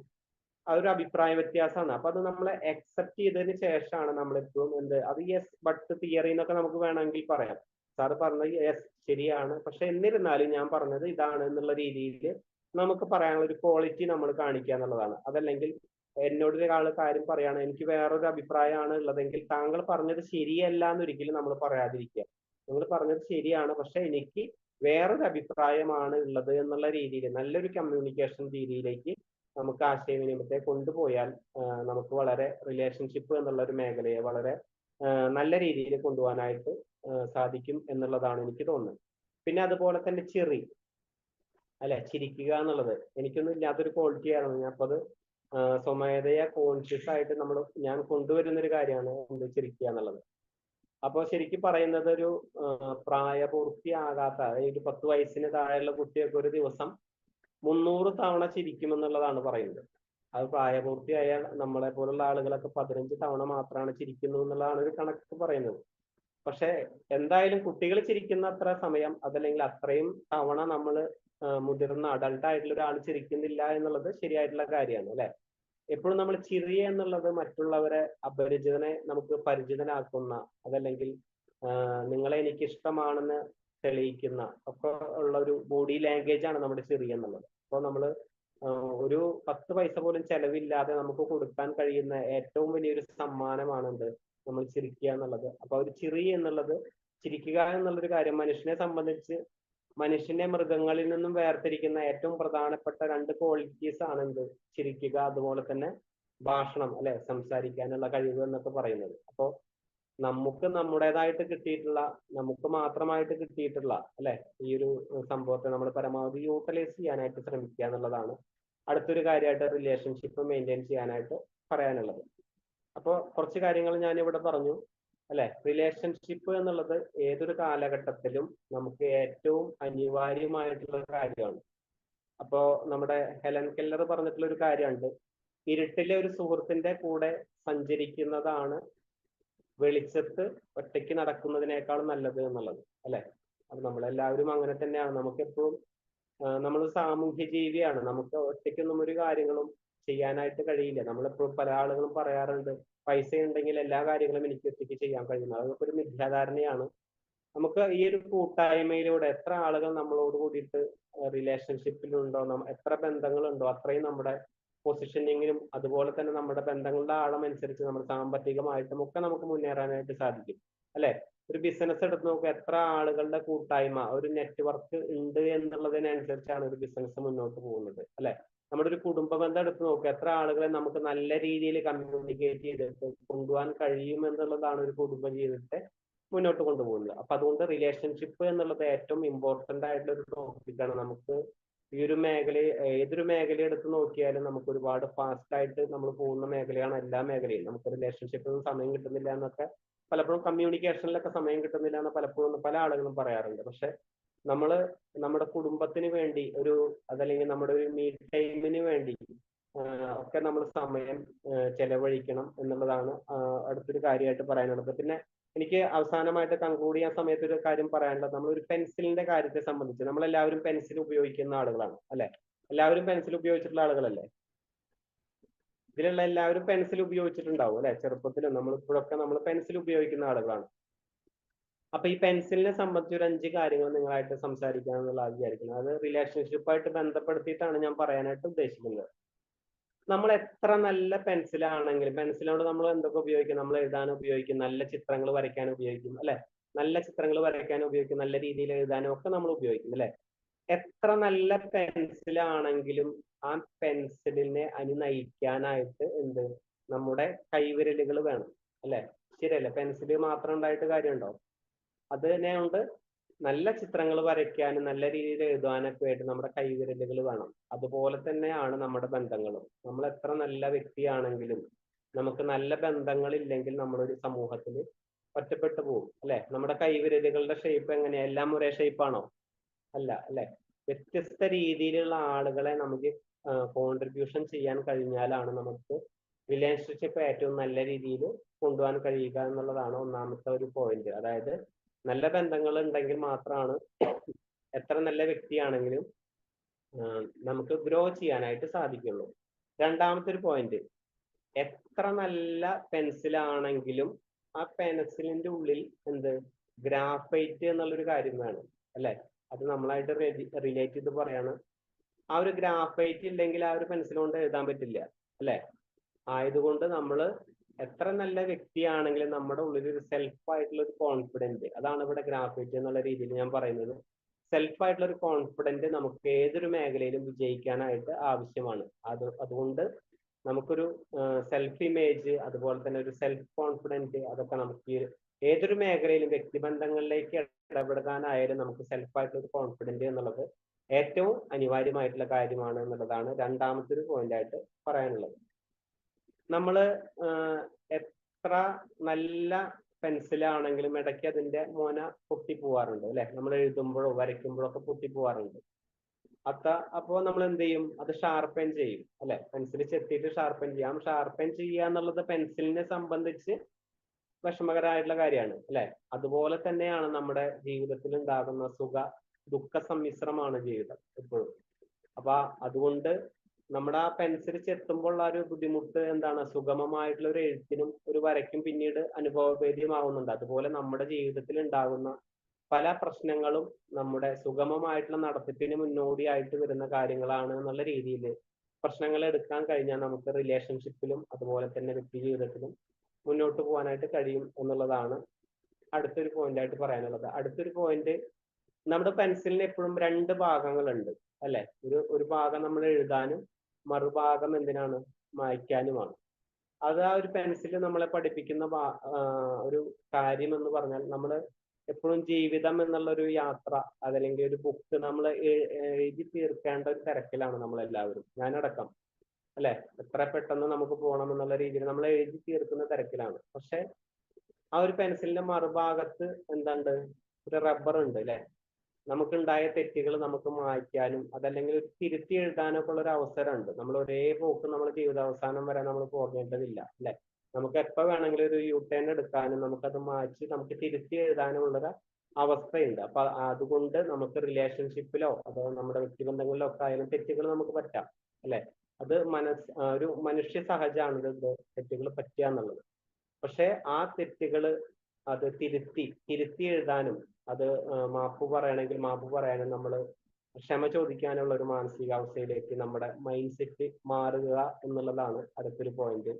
S2: അതൊരു അഭിപ്രായ വ്യത്യാസമാണ്. അപ്പൊ അത് നമ്മൾ അക്സെപ്റ്റ് ചെയ്തതിന് ശേഷമാണ് നമ്മൾ എപ്പോഴും അത് യെസ് ബട്ട് തിയറി എന്നൊക്കെ നമുക്ക് വേണമെങ്കിൽ പറയാം. സാറ് പറഞ്ഞത് യെസ് ശരിയാണ്, പക്ഷെ എന്നിരുന്നാലും ഞാൻ പറഞ്ഞത് ഇതാണ് എന്നുള്ള രീതിയിൽ നമുക്ക് പറയാനുള്ള ഒരു ക്വാളിറ്റി നമ്മൾ കാണിക്കുക എന്നുള്ളതാണ്. അതല്ലെങ്കിൽ എന്നോട് ഒരാൾ കാര്യം പറയാണ്, എനിക്ക് വേറൊരു അഭിപ്രായമാണ് ഉള്ളതെങ്കിൽ താങ്കൾ പറഞ്ഞത് ശരിയല്ല എന്നൊരിക്കലും നമ്മൾ പറയാതിരിക്കുക. നിങ്ങൾ പറഞ്ഞത് ശരിയാണ്, പക്ഷെ എനിക്ക് വേറൊരു അഭിപ്രായമാണ് ഉള്ളത് എന്നുള്ള രീതിയിൽ നല്ലൊരു കമ്മ്യൂണിക്കേഷൻ രീതിയിലേക്ക് നമുക്ക് ആശയവിനിമയത്തെ കൊണ്ടുപോയാൽ നമുക്ക് വളരെ റിലേഷൻഷിപ്പ് എന്നുള്ള ഒരു മേഖലയെ വളരെ നല്ല രീതിയിൽ കൊണ്ടുപോകാനായിട്ട് സാധിക്കും എന്നുള്ളതാണ് എനിക്ക് തോന്നുന്നത്. പിന്നെ അതുപോലെ തന്നെ ചിരി, അല്ലെ, ചിരിക്കുക എന്നുള്ളത് എനിക്കൊന്നും ഇല്ലാത്തൊരു ക്വാളിറ്റി ആയിരുന്നു. ഞാൻ അപ്പൊ അത് സ്വമേധയാ കോൺഷ്യസ് ആയിട്ട് ഞാൻ കൊണ്ടുവരുന്ന ഒരു കാര്യമാണ് ചിരിക്കുക എന്നുള്ളത്. അപ്പോൾ ശരിക്കും പറയുന്നത് ഒരു പ്രായപൂർത്തിയാകാത്ത, അതായത് 10 വയസ്സിന് താഴെയുള്ള കുട്ടിയൊക്കെ ഒരു ദിവസം 300 തവണ ചിരിക്കുമെന്നുള്ളതാണ് പറയുന്നത്. അത് പ്രായപൂർത്തിയായാൽ നമ്മളെ പോലുള്ള ആളുകളൊക്കെ 15 തവണ മാത്രമാണ് ചിരിക്കുന്നു എന്നുള്ളതാണ് ഒരു കണക്ക് പറയുന്നത്. പക്ഷെ എന്തായാലും കുട്ടികൾ ചിരിക്കുന്ന അത്ര സമയം അതല്ലെങ്കിൽ അത്രയും തവണ നമ്മൾ മുതിർന്ന അഡൾട്ട് ആയിട്ടുള്ള ഒരാൾ ചിരിക്കുന്നില്ല എന്നുള്ളത് ശരിയായിട്ടുള്ള കാര്യമാണ്, അല്ലെ? എപ്പോഴും നമ്മൾ ചിരി എന്നുള്ളത് മറ്റുള്ളവരെ അപരിചിതനെ നമുക്ക് പരിചിതനാക്കുന്ന, അതല്ലെങ്കിൽ നിങ്ങളെ എനിക്ക് ഇഷ്ടമാണെന്ന് തെളിയിക്കുന്ന ഒക്കെ ഉള്ള ഒരു ബോഡി ലാംഗ്വേജ് ആണ് നമ്മുടെ ചിരി എന്നുള്ളത്. അപ്പോൾ നമ്മൾ ഒരു 10 പൈസ പോലും ചെലവില്ലാതെ നമുക്ക് കൊടുക്കാൻ കഴിയുന്ന ഏറ്റവും വലിയൊരു സമ്മാനമാണ് നമ്മൾ ചിരിക്കുക എന്നുള്ളത്. അപ്പൊ ഒരു ചിരി എന്നുള്ളത്, ചിരിക്കുക എന്നുള്ളൊരു കാര്യം മനുഷ്യനെ സംബന്ധിച്ച് മനുഷ്യനെ മൃഗങ്ങളിൽ നിന്നും വേർതിരിക്കുന്ന ഏറ്റവും പ്രധാനപ്പെട്ട 2 ക്വാളിറ്റീസ് ആണ് ചിരിക്കുക, അതുപോലെ തന്നെ ഭാഷണം, അല്ലെ, സംസാരിക്കാനുള്ള കഴിവ് എന്നൊക്കെ പറയുന്നത്. അപ്പോ നമുക്ക് നമ്മുടേതായിട്ട് കിട്ടിയിട്ടുള്ള, നമുക്ക് മാത്രമായിട്ട് കിട്ടിയിട്ടുള്ള, അല്ലെ, ഈ ഒരു സംഭവത്തെ നമ്മൾ പരമാവധി യൂട്ടിലൈസ് ചെയ്യാനായിട്ട് ശ്രമിക്കുക എന്നുള്ളതാണ് അടുത്തൊരു കാര്യമായിട്ട് റിലേഷൻഷിപ്പ് മെയിൻറ്റെയിൻ ചെയ്യാനായിട്ട് പറയാനുള്ളത്. അപ്പോൾ കുറച്ച് കാര്യങ്ങൾ ഞാൻ ഇവിടെ പറഞ്ഞു, അല്ലെ. റിലേഷൻഷിപ്പ് എന്നുള്ളത് ഏതൊരു കാലഘട്ടത്തിലും നമുക്ക് ഏറ്റവും അനിവാര്യമായിട്ടുള്ള കാര്യമാണ്. അപ്പോ നമ്മുടെ ഹെലൻ കെല്ലർ പറഞ്ഞിട്ടുള്ള ഒരു കാര്യമുണ്ട്, ഇരുട്ടിലെ ഒരു സുഹൃത്തിന്റെ കൂടെ സഞ്ചരിക്കുന്നതാണ് വെളിച്ചത്ത് ഒറ്റയ്ക്ക് നടക്കുന്നതിനേക്കാൾ നല്ലത് എന്നുള്ളത്, അല്ലെ. അപ്പൊ നമ്മളെല്ലാവരും അങ്ങനെ തന്നെയാണ്. നമുക്ക് എപ്പോഴും നമ്മൾ സാമൂഹ്യ ജീവിയാണ്. നമുക്ക് ഒറ്റയ്ക്കൊന്നും ഒരു കാര്യങ്ങളും ചെയ്യാനായിട്ട് കഴിയില്ല. നമ്മളെപ്പോഴും പല ആളുകളും പറയാറുണ്ട്, പൈസ ഉണ്ടെങ്കിൽ എല്ലാ കാര്യങ്ങളും എനിക്ക് ഒറ്റയ്ക്ക് ചെയ്യാൻ കഴിയുന്നു. അതൊക്കെ ഒരു മിഥ്യാധാരണയാണ്. നമുക്ക് ഈ ഒരു കൂട്ടായ്മയിലൂടെ എത്ര ആളുകൾ നമ്മളോട് കൂടിയിട്ട് റിലേഷൻഷിപ്പിലുണ്ടോ, എത്ര ബന്ധങ്ങളുണ്ടോ, അത്രയും നമ്മുടെ പൊസിഷനിങ്ങിലും അതുപോലെ തന്നെ നമ്മുടെ ബന്ധങ്ങളുടെ ആഴം അനുസരിച്ച് നമ്മുടെ സാമ്പത്തികമായിട്ടും ഒക്കെ നമുക്ക് മുന്നേറാനായിട്ട് സാധിക്കും, അല്ലെ. ഒരു ബിസിനസ് എടുത്ത് നോക്കുക, എത്ര ആളുകളുടെ കൂട്ടായ്മ, ഒരു നെറ്റ്വർക്ക് ഉണ്ട് എന്നുള്ളതിനനുസരിച്ചാണ് ഒരു ബിസിനസ് മുന്നോട്ട് പോകുന്നത്, അല്ലെ. നമ്മുടെ ഒരു കുടുംബ ബന്ധം എടുത്ത് നോക്കുക, എത്ര ആളുകളെ നമുക്ക് നല്ല രീതിയിൽ കമ്മ്യൂണിക്കേറ്റ് ചെയ്തിട്ട് കൊണ്ടുപോകാൻ കഴിയും എന്നുള്ളതാണ് ഒരു കുടുംബ ജീവിതത്തെ മുന്നോട്ട് കൊണ്ടുപോകുന്നത്. അപ്പൊ അതുകൊണ്ട് റിലേഷൻഷിപ്പ് എന്നുള്ളത് ഏറ്റവും ഇമ്പോർട്ടന്റ് ആയിട്ടുള്ള ഒരു ടോപ്പിക്കാണ്. നമുക്ക് ഈ ഒരു ഏതൊരു മേഖല എടുത്ത് നോക്കിയാലും നമുക്ക് ഒരുപാട് ഫാസ്റ്റ് ആയിട്ട് നമ്മൾ പോകുന്ന മേഖലയാണ് എല്ലാ മേഖലയും. നമുക്ക് റിലേഷൻഷിപ്പിൽ സമയം കിട്ടുന്നില്ല എന്നൊക്കെ പലപ്പോഴും, കമ്മ്യൂണിക്കേഷനിലൊക്കെ സമയം കിട്ടുന്നില്ല എന്ന് പലപ്പോഴും പല ആളുകളും പറയാറുണ്ട്. പക്ഷെ നമ്മൾ നമ്മുടെ കുടുംബത്തിന് വേണ്ടി അതല്ലെങ്കിൽ നമ്മുടെ ഒരു മീ ടൈമിന് വേണ്ടി ഒക്കെ നമ്മൾ സമയം ചെലവഴിക്കണം എന്നുള്ളതാണ് അടുത്തൊരു കാര്യമായിട്ട് പറയാനുള്ളത്. പിന്നെ എനിക്ക് അവസാനമായിട്ട് കൺക്ലൂഡ് ചെയ്യാൻ സമയത്ത് ഒരു കാര്യം പറയാനുള്ളത്, നമ്മൾ ഒരു പെൻസിലിന്റെ കാര്യത്തെ സംബന്ധിച്ച്, നമ്മളെല്ലാവരും പെൻസിൽ ഉപയോഗിക്കുന്ന ആളുകളാണ്, അല്ലെ. എല്ലാവരും പെൻസിൽ ഉപയോഗിച്ചിട്ടുള്ള ആളുകളല്ലേ? ഇതിലുള്ള എല്ലാവരും പെൻസിൽ ഉപയോഗിച്ചിട്ടുണ്ടാവും, അല്ലെ. ചെറുപ്പത്തിലും നമ്മളിപ്പോഴൊക്കെ നമ്മൾ പെൻസിൽ ഉപയോഗിക്കുന്ന ആളുകളാണ്. അപ്പൊ ഈ പെൻസിലിനെ സംബന്ധിച്ച് ഒരു 5 കാര്യങ്ങൾ നിങ്ങളായിട്ട് സംസാരിക്കാമെന്നുള്ള വിചാരിക്കുന്നത്. അത് റിലേഷൻഷിപ്പായിട്ട് ബന്ധപ്പെടുത്തിയിട്ടാണ് ഞാൻ പറയാനായിട്ട് ഉദ്ദേശിക്കുന്നത്. നമ്മൾ എത്ര നല്ല പെൻസിലാണെങ്കിലും, പെൻസിലോട് നമ്മൾ എന്തൊക്കെ ഉപയോഗിക്കും, നമ്മൾ എഴുതാൻ ഉപയോഗിക്കും, നല്ല ചിത്രങ്ങൾ വരയ്ക്കാൻ ഉപയോഗിക്കും, അല്ലെ. നല്ല ചിത്രങ്ങൾ വരയ്ക്കാൻ ഉപയോഗിക്കും, നല്ല രീതിയിൽ എഴുതാനും ഒക്കെ നമ്മൾ ഉപയോഗിക്കും, അല്ലെ. എത്ര നല്ല പെൻസിലാണെങ്കിലും ആ പെൻസിലിനെ നയിക്കാനായിട്ട് നമ്മുടെ കൈവിരലുകൾ വേണം, അല്ലെ. ശരിയല്ലേ? പെൻസിൽ മാത്രം ഉണ്ടായിട്ട് കാര്യമുണ്ടോ? അത് തന്നെ കൊണ്ട് നല്ല ചിത്രങ്ങൾ വരയ്ക്കാനും നല്ല രീതിയിൽ എഴുതാനൊക്കെ ആയിട്ട് നമ്മുടെ കൈവിരലുകൾ വേണം. അതുപോലെ തന്നെയാണ് നമ്മുടെ ബന്ധങ്ങളും. നമ്മൾ എത്ര നല്ല വ്യക്തിയാണെങ്കിലും നമുക്ക് നല്ല ബന്ധങ്ങൾ ഇല്ലെങ്കിൽ നമ്മളൊരു സമൂഹത്തിൽ ഒറ്റപ്പെട്ടു പോകും, അല്ലെ. നമ്മുടെ കൈവിരലുകളുടെ ഷേപ്പ് എങ്ങനെയാ? എല്ലാം ഒരേ ഷേപ്പാണോ? അല്ല, അല്ലെ. വ്യത്യസ്ത രീതിയിലുള്ള ആളുകളെ നമുക്ക് കോൺട്രിബ്യൂഷൻ ചെയ്യാൻ കഴിഞ്ഞാലാണ് നമുക്ക് റിലേഷൻഷിപ്പ് ഏറ്റവും നല്ല രീതിയിൽ കൊണ്ടുപോകാൻ കഴിയുക എന്നുള്ളതാണ് ഒന്നാമത്തെ ഒരു പോയിന്റ്. അതായത് നല്ല ബന്ധങ്ങൾ ഉണ്ടെങ്കിൽ മാത്രമാണ് എത്ര നല്ല വ്യക്തിയാണെങ്കിലും നമുക്ക് ഗ്രോ ചെയ്യാനായിട്ട് സാധിക്കുള്ളൂ. രണ്ടാമത്തെ ഒരു പോയിന്റ്, എത്ര നല്ല പെൻസിലാണെങ്കിലും ആ പെൻസിലിന്റെ ഉള്ളിൽ ഗ്രാഫൈറ്റ് എന്നുള്ളൊരു കാര്യം വേണം അല്ലെ. അത് നമ്മളായിട്ട് റിലേറ്റ് ചെയ്ത് പറയാണ്. ആ ഒരു ഗ്രാഫൈറ്റ് ഇല്ലെങ്കിൽ ആ ഒരു പെൻസിൽ കൊണ്ട് എഴുതാൻ പറ്റില്ല അല്ലെ. ആയതുകൊണ്ട് നമ്മൾ എത്ര നല്ല വ്യക്തിയാണെങ്കിലും നമ്മുടെ ഉള്ളിൽ ഒരു സെൽഫായിട്ടുള്ള ഒരു കോൺഫിഡൻസ്, അതാണ് ഇവിടെ ഗ്രാഫൈറ്റ് എന്നുള്ള രീതിയിൽ ഞാൻ പറയുന്നത്. സെൽഫായിട്ടുള്ള ഒരു കോൺഫിഡൻസ് നമുക്ക് ഏതൊരു മേഖലയിലും വിജയിക്കാനായിട്ട് ആവശ്യമാണ്. അതുകൊണ്ട് നമുക്കൊരു സെൽഫ് ഇമേജ്, അതുപോലെ തന്നെ ഒരു സെൽഫ് കോൺഫിഡൻസ്, അതൊക്കെ നമുക്ക് ഏതൊരു മേഖലയിലും വ്യക്തിബന്ധങ്ങളിലേക്ക് ഇടപെടാനായാലും നമുക്ക് സെൽഫായിട്ടുള്ള ഒരു കോൺഫിഡൻസ് എന്നുള്ളത് ഏറ്റവും അനിവാര്യമായിട്ടുള്ള കാര്യമാണ് എന്നുള്ളതാണ് രണ്ടാമത്തെ ഒരു പോയിന്റ് ആയിട്ട് പറയാനുള്ളത്. നമ്മൾ എത്ര നല്ല പെൻസിലാണെങ്കിലും ഇടയ്ക്ക് അതിന്റെ മോന പൊട്ടി പോവാറുണ്ട് അല്ലെ. നമ്മൾ എഴുതുമ്പോഴോ വരയ്ക്കുമ്പോഴോ ഒക്കെ പൊട്ടി പോവാറുണ്ട്. അപ്പോൾ നമ്മൾ എന്ത് ചെയ്യും? അത് ഷാർപ്പൻ ചെയ്യും അല്ലെ. പെൻസിൽ ചെത്തിയിട്ട് ഷാർപ്പൻ ചെയ്യാം. ഷാർപ്പൻ ചെയ്യുക എന്നുള്ളത് പെൻസിലിനെ സംബന്ധിച്ച് വിഷമകരമായിട്ടുള്ള കാര്യമാണ് അല്ലെ. അതുപോലെ തന്നെയാണ് നമ്മുടെ ജീവിതത്തിൽ ഉണ്ടാകുന്ന ദുഃഖ സമ്മിശ്രമാണ് ജീവിതം എപ്പോഴും. അപ്പൊ അതുകൊണ്ട് നമ്മുടെ ആ പെൻസിൽ ചെത്തുമ്പോൾ ആ ഒരു ബുദ്ധിമുട്ട് എന്താണ്, സുഗമമായിട്ടുള്ള ഒരു എഴുത്തിനും ഒരു വരയ്ക്കും പിന്നീട് അനുഭവവേദ്യമാവുന്നുണ്ട്. അതുപോലെ നമ്മുടെ ജീവിതത്തിൽ ഉണ്ടാകുന്ന പല പ്രശ്നങ്ങളും നമ്മുടെ സുഗമമായിട്ടുള്ള നടത്തിപ്പിന് മുന്നോടിയായിട്ട് വരുന്ന കാര്യങ്ങളാണ് എന്നുള്ള രീതിയിൽ പ്രശ്നങ്ങൾ എടുക്കാൻ കഴിഞ്ഞാൽ നമുക്ക് റിലേഷൻഷിപ്പിലും അതുപോലെ തന്നെ വ്യക്തി ജീവിതത്തിലും മുന്നോട്ട് പോകാനായിട്ട് കഴിയും എന്നുള്ളതാണ് അടുത്തൊരു പോയിന്റ് ആയിട്ട് പറയാനുള്ളത്. അടുത്തൊരു പോയിന്റ്, നമ്മുടെ പെൻസിലിന് എപ്പോഴും രണ്ട് ഭാഗങ്ങളുണ്ട് അല്ലെ. ഒരു ഭാഗം നമ്മൾ എഴുതാനും മറുഭാഗം എന്തിനാണ്, മായ്ക്കാനുമാണ്. അത് ആ ഒരു പെൻസിൽ നമ്മളെ പഠിപ്പിക്കുന്ന ഒരു കാര്യം എന്ന് പറഞ്ഞാൽ, നമ്മൾ എപ്പോഴും ജീവിതം എന്നുള്ള ഒരു യാത്ര അതല്ലെങ്കിൽ ഒരു ബുക്ക് നമ്മൾ എഴുതി തീർക്കേണ്ട ഒരു തിരക്കിലാണ് നമ്മളെല്ലാവരും, ഞാനടക്കം അല്ലെ. എത്ര പെട്ടെന്ന് നമുക്ക് പോകണം എന്നുള്ള രീതിയിൽ നമ്മൾ എഴുതി തീർക്കുന്ന തിരക്കിലാണ്. പക്ഷെ ആ ഒരു പെൻസിലിന്റെ മറുഭാഗത്ത് എന്തുണ്ട്, ഒരു റബ്ബർ ഉണ്ട് അല്ലെ. നമുക്കുണ്ടായ തെറ്റുകൾ നമുക്ക് മായ്ക്കാനും അതല്ലെങ്കിൽ തിരുത്തി എഴുതാനൊക്കെ ഉള്ള ഒരു അവസരമുണ്ട്. നമ്മൾ ഒരേ പോക്ക് നമ്മൾ ജീവിതാവസാനം വരെ നമ്മൾ പോകേണ്ടതില്ല അല്ലെ. നമുക്ക് എപ്പോൾ വേണമെങ്കിലും ഒരു യു-ടേൺ എടുക്കാനും നമുക്കത് മാറ്റി നമുക്ക് തിരുത്തി എഴുതാനും ഉള്ളൊരു അവസ്ഥയുണ്ട്. അപ്പൊ അതുകൊണ്ട് നമുക്ക് റിലേഷൻഷിപ്പിലോ അതോ നമ്മുടെ വ്യക്തിബന്ധങ്ങളിലോ ഒക്കെ ആയാലും തെറ്റുകൾ നമുക്ക് പറ്റാം അല്ലെ. അത് ഒരു മനുഷ്യ സഹജമാണ് തെറ്റുകൾ പറ്റുക എന്നുള്ളത്. പക്ഷെ ആ തെറ്റുകൾ അത് തിരുത്തി എഴുതാനും അത് മാപ്പ് പറയണമെങ്കിൽ മാപ്പ് പറയാനും നമ്മൾ ക്ഷമ ചോദിക്കാനുള്ള ഒരു മാനസികാവസ്ഥയിലേക്ക് നമ്മുടെ മൈൻഡ് സെറ്റ് മാറുക എന്നുള്ളതാണ് അടുത്തൊരു പോയിന്റ്.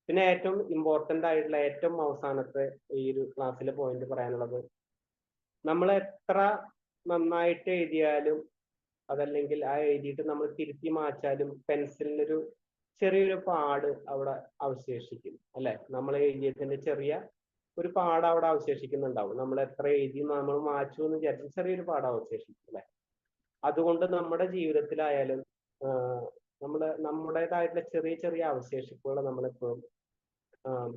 S2: പിന്നെ ഏറ്റവും ഇമ്പോർട്ടന്റ് ആയിട്ടുള്ള ഏറ്റവും അവസാനത്തെ ഈ ഒരു ക്ലാസ്സിലെ പോയിന്റ് പറയാനുള്ളത്, നമ്മൾ എത്ര നന്നായിട്ട് എഴുതിയാലും അതല്ലെങ്കിൽ ആ എഴുതിയിട്ട് നമ്മൾ തിരുത്തി മാറ്റാലും പെൻസിലിനൊരു ചെറിയൊരു പാട് അവിടെ അവശേഷിക്കും അല്ലെ. നമ്മൾ എഴുതിയതിന്റെ ചെറിയ ഒരു പാട് അവിടെ അവശേഷിക്കുന്നുണ്ടാവും. നമ്മൾ എത്ര എഴുതി നമ്മൾ മാച്ചു എന്ന് വിചാരിച്ചു ചെറിയൊരു പാട് അവശേഷിക്കും അല്ലെ. അതുകൊണ്ട് നമ്മുടെ ജീവിതത്തിലായാലും നമ്മുടേതായിട്ടുള്ള ചെറിയ ചെറിയ അവശേഷിപ്പുകൾ നമ്മളെപ്പോഴും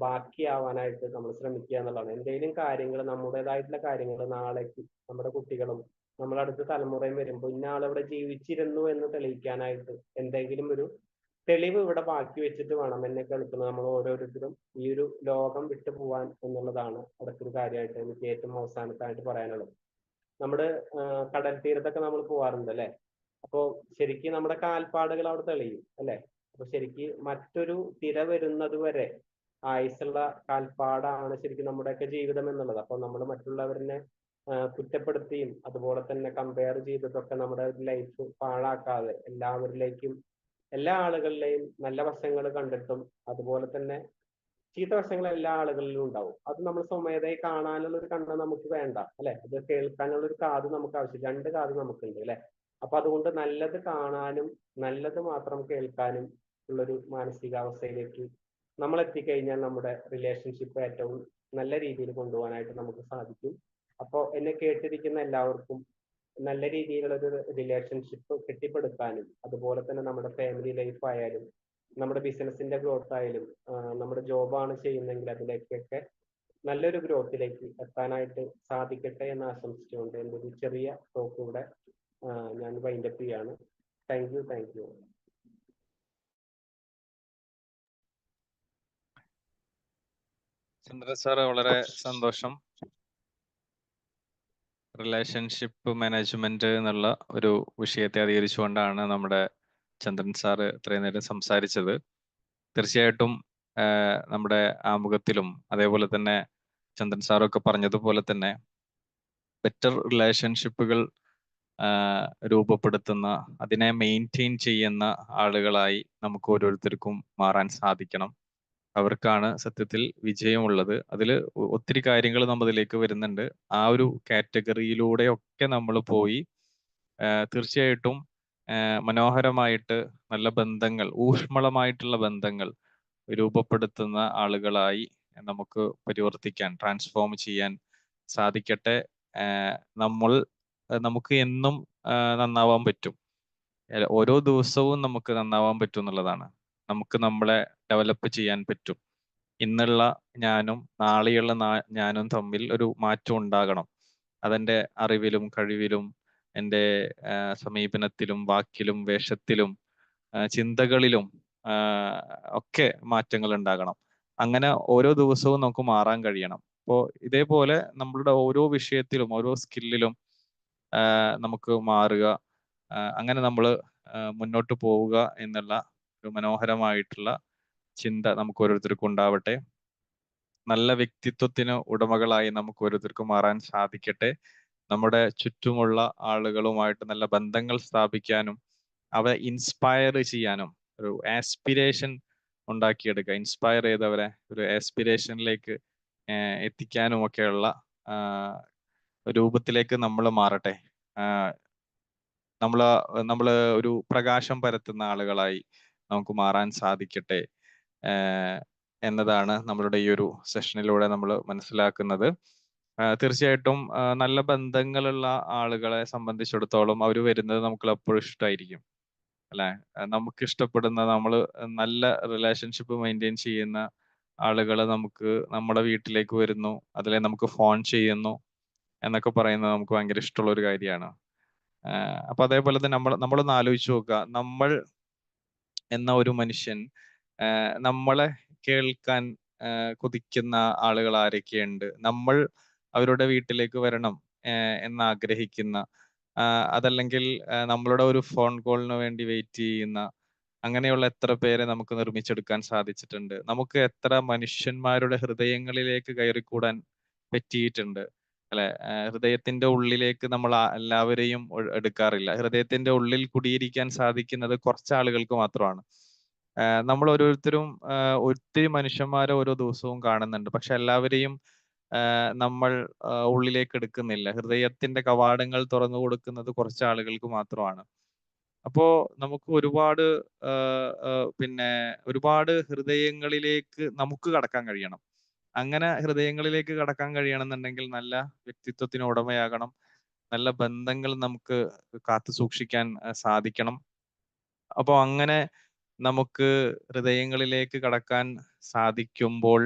S2: ബാക്കിയാവാനായിട്ട് നമ്മൾ ശ്രമിക്കുക എന്നുള്ളതാണ്. എന്തെങ്കിലും കാര്യങ്ങൾ, നമ്മുടേതായിട്ടുള്ള കാര്യങ്ങൾ നാളേക്ക് നമ്മുടെ കുട്ടികളും നമ്മുടെ അടുത്ത തലമുറയും വരുമ്പോൾ ഇന്ന ആളിവിടെ ജീവിച്ചിരുന്നു എന്ന് തെളിയിക്കാനായിട്ട് എന്തെങ്കിലും ഒരു തെളിവ് ഇവിടെ ബാക്കി വെച്ചിട്ട് വേണം എന്നെ കേൾക്കുന്ന നമ്മൾ ഓരോരുത്തരും ഈ ഒരു ലോകം വിട്ടു പോവാൻ എന്നുള്ളതാണ് അടുത്തൊരു കാര്യമായിട്ട് എനിക്ക് ഏറ്റവും അവസാനത്തായിട്ട് പറയാനുള്ളത്. നമ്മുടെ കടൽ തീരത്തൊക്കെ നമ്മൾ പോവാറുണ്ട് അല്ലെ. അപ്പോ ശരിക്കും നമ്മുടെ കാൽപ്പാടുകൾ അവിടെ തെളിയും അല്ലെ. അപ്പൊ ശരിക്കും മറ്റൊരു തിര വരുന്നത് വരെ ആയുസുള്ള കാൽപ്പാടാണ് ശരിക്കും നമ്മുടെയൊക്കെ ജീവിതം എന്നുള്ളത്. അപ്പൊ നമ്മൾ മറ്റുള്ളവരെ കുറ്റപ്പെടുത്തിയും അതുപോലെ തന്നെ കമ്പയർ ചെയ്തിട്ടൊക്കെ നമ്മുടെ ലൈഫ് പാഴാക്കാതെ എല്ലാവരിലേക്കും എല്ലാ ആളുകളിലെയും നല്ല വശങ്ങൾ കണ്ടിട്ടും അതുപോലെ തന്നെ ചീത്ത വശങ്ങൾ എല്ലാ ആളുകളിലും ഉണ്ടാവും. അത് നമ്മൾ സ്വമേധയെ കാണാനുള്ള ഒരു കണ്ണ് നമുക്ക് വേണ്ട അല്ലെ. അത് കേൾക്കാനുള്ള ഒരു കാത് നമുക്ക് ആവശ്യം, രണ്ട് കാത് നമുക്കുണ്ട് അല്ലെ. അപ്പൊ അതുകൊണ്ട് നല്ലത് കാണാനും നല്ലത് മാത്രം കേൾക്കാനും ഉള്ളൊരു മാനസികാവസ്ഥയിലേക്ക് നമ്മൾ എത്തിക്കഴിഞ്ഞാൽ നമ്മുടെ റിലേഷൻഷിപ്പ് ഏറ്റവും നല്ല രീതിയിൽ കൊണ്ടുപോകാനായിട്ട് നമുക്ക് സാധിക്കും. അപ്പോൾ എന്നെ കേട്ടിരിക്കുന്ന എല്ലാവർക്കും നല്ല രീതിയിലുള്ള ഒരു റിലേഷൻഷിപ്പ് കെട്ടിപ്പടുക്കാനും അതുപോലെ തന്നെ നമ്മുടെ ഫാമിലി ലൈഫ് ആയാലും നമ്മുടെ ബിസിനസിന്റെ ഗ്രോത്ത് ആയാലും നമ്മുടെ ജോബാണ് ചെയ്യുന്നതെങ്കിൽ അതിലേക്കൊക്കെ നല്ലൊരു ഗ്രോത്തിലേക്ക് എത്താനായിട്ട് സാധിക്കട്ടെ എന്ന് ആശംസിച്ചുകൊണ്ട് എൻ്റെ ഒരു ചെറിയ ടോക്ക് കൂടെ ഞാൻ വൈൻഡപ്പ് ചെയ്യാണ്. Thank you.
S1: ചന്ദ്രൻ സാറ് വളരെ സന്തോഷം. റിലേഷൻഷിപ്പ് മാനേജ്മെന്റ് എന്നുള്ള ഒരു വിഷയത്തെ അധികരിച്ചുകൊണ്ടാണ് നമ്മുടെ ചന്ദ്രൻ സാറ് ഇത്രയും നേരം സംസാരിച്ചത്. തീർച്ചയായിട്ടും നമ്മുടെ ആമുഖത്തിലും അതേപോലെ തന്നെ ചന്ദ്രൻ സാറൊക്കെ പറഞ്ഞതുപോലെ തന്നെ ബെറ്റർ റിലേഷൻഷിപ്പുകൾ രൂപപ്പെടുത്തുന്ന, അതിനെ മെയിൻറ്റെയിൻ ചെയ്യുന്ന ആളുകളായി നമുക്ക് ഓരോരുത്തർക്കും മാറാൻ സാധിക്കണം. അവർക്കാണ് സത്യത്തിൽ വിജയമുള്ളത്. അതിൽ ഒത്തിരി കാര്യങ്ങൾ നമ്മളിലേക്ക് വരുന്നുണ്ട്. ആ ഒരു കാറ്റഗറിയിലൂടെയൊക്കെ നമ്മൾ പോയി തീർച്ചയായിട്ടും മനോഹരമായിട്ട് നല്ല ബന്ധങ്ങൾ, ഊഷ്മളമായിട്ടുള്ള ബന്ധങ്ങൾ രൂപപ്പെടുത്തുന്ന ആളുകളായി നമുക്ക് പരിവർത്തിക്കാൻ, ട്രാൻസ്ഫോം ചെയ്യാൻ സാധിക്കട്ടെ. നമുക്ക് എന്നും നന്നാവാൻ പറ്റും. ഓരോ ദിവസവും നമുക്ക് നന്നാവാൻ പറ്റും എന്നുള്ളതാണ്. നമുക്ക് നമ്മളെ ഡെവലപ്പ് ചെയ്യാൻ പറ്റും. ഇന്നുള്ള ഞാനും നാളെയുള്ള ഞാനും തമ്മിൽ ഒരു മാറ്റം ഉണ്ടാകണം. അതെന്റെ അറിവിലും കഴിവിലും എൻ്റെ സമീപനത്തിലും വാക്കിലും വേഷത്തിലും ചിന്തകളിലും ഒക്കെ മാറ്റങ്ങൾ ഉണ്ടാകണം. അങ്ങനെ ഓരോ ദിവസവും നമുക്ക് മാറാൻ കഴിയണം. അപ്പോൾ ഇതേപോലെ നമ്മളുടെ ഓരോ വിഷയത്തിലും ഓരോ സ്കില്ലിലും നമുക്ക് മാറുക, അങ്ങനെ നമ്മൾ മുന്നോട്ട് പോവുക എന്നുള്ള ഒരു മനോഹരമായിട്ടുള്ള ചിന്ത നമുക്ക് ഓരോരുത്തർക്കും ഉണ്ടാവട്ടെ. നല്ല വ്യക്തിത്വത്തിന് ഉടമകളായി നമുക്ക് ഓരോരുത്തർക്കും മാറാൻ സാധിക്കട്ടെ. നമ്മുടെ ചുറ്റുമുള്ള ആളുകളുമായിട്ട് നല്ല ബന്ധങ്ങൾ സ്ഥാപിക്കാനും അവരെ ഇൻസ്പയർ ചെയ്യാനും ഒരു ആസ്പിരേഷൻ ഉണ്ടാക്കിയെടുക്കുക, ഇൻസ്പയർ ചെയ്തവരെ ഒരു ആസ്പിരേഷനിലേക്ക് എത്തിക്കാനും ഒക്കെയുള്ള രൂപത്തിലേക്ക് നമ്മൾ മാറട്ടെ. നമ്മൾ ഒരു പ്രകാശം പരത്തുന്ന ആളുകളായി നമുക്ക് മാറാൻ സാധിക്കട്ടെ എന്നതാണ് നമ്മളുടെ ഈ ഒരു സെഷനിലൂടെ നമ്മൾ മനസ്സിലാക്കുന്നത്. തീർച്ചയായിട്ടും നല്ല ബന്ധങ്ങളുള്ള ആളുകളെ സംബന്ധിച്ചിടത്തോളം അവർ വരുന്നത് നമുക്ക് എപ്പോഴും ഇഷ്ടമായിരിക്കും, അല്ലെ? നമുക്ക് ഇഷ്ടപ്പെടുന്ന, നമ്മൾ നല്ല റിലേഷൻഷിപ്പ് മെയിൻറ്റെയിൻ ചെയ്യുന്ന ആളുകൾ നമുക്ക് നമ്മുടെ വീട്ടിലേക്ക് വരുന്നു, അതിലെ നമുക്ക് ഫോൺ ചെയ്യുന്നു എന്നൊക്കെ പറയുന്നത് നമുക്ക് ഭയങ്കര ഇഷ്ടമുള്ള ഒരു കാര്യമാണ്. അപ്പൊ അതേപോലെ തന്നെ നമ്മളൊന്ന് ആലോചിച്ച് നോക്കുക, നമ്മൾ എന്ന ഒരു മനുഷ്യൻ നമ്മളെ കേൾക്കാൻ കൊതിക്കുന്ന ആളുകൾ ആരൊക്കെയുണ്ട്? നമ്മൾ അവരുടെ വീട്ടിലേക്ക് വരണം എന്ന് ആഗ്രഹിക്കുന്ന, അതല്ലെങ്കിൽ നമ്മളുടെ ഒരു ഫോൺ കോളിന് വേണ്ടി വെയിറ്റ് ചെയ്യുന്ന, അങ്ങനെയുള്ള എത്ര പേരെ നമുക്ക് നിർമ്മിച്ചെടുക്കാൻ സാധിച്ചിട്ടുണ്ട്? നമുക്ക് എത്ര മനുഷ്യന്മാരുടെ ഹൃദയങ്ങളിലേക്ക് കയറിക്കൂടാൻ പറ്റിയിട്ടുണ്ട്, അല്ലെ? ഹൃദയത്തിന്റെ ഉള്ളിലേക്ക് നമ്മൾ എല്ലാവരെയും എടുക്കാറില്ല. ഹൃദയത്തിന്റെ ഉള്ളിൽ കുടിയിരിക്കാൻ സാധിക്കുന്നത് കുറച്ച് ആളുകൾക്ക് മാത്രമാണ്. നമ്മൾ ഓരോരുത്തരും ഒത്തിരി മനുഷ്യന്മാരെ ഓരോ ദിവസവും കാണുന്നുണ്ട്, പക്ഷെ എല്ലാവരെയും നമ്മൾ ഉള്ളിലേക്ക് എടുക്കുന്നില്ല. ഹൃദയത്തിന്റെ കവാടങ്ങൾ തുറന്നു കൊടുക്കുന്നത് കുറച്ച് ആളുകൾക്ക് മാത്രമാണ്. അപ്പോ നമുക്ക് ഒരുപാട് ഒരുപാട് ഹൃദയങ്ങളിലേക്ക് നമുക്ക് കടക്കാൻ കഴിയണം. അങ്ങനെ ഹൃദയങ്ങളിലേക്ക് കടക്കാൻ കഴിയണമെന്നുണ്ടെങ്കിൽ നല്ല വ്യക്തിത്വത്തിന് ഉടമയാകണം, നല്ല ബന്ധങ്ങൾ നമുക്ക് കാത്തു സൂക്ഷിക്കാൻ സാധിക്കണം. അപ്പോൾ അങ്ങനെ നമുക്ക് ഹൃദയങ്ങളിലേക്ക് കടക്കാൻ സാധിക്കുമ്പോൾ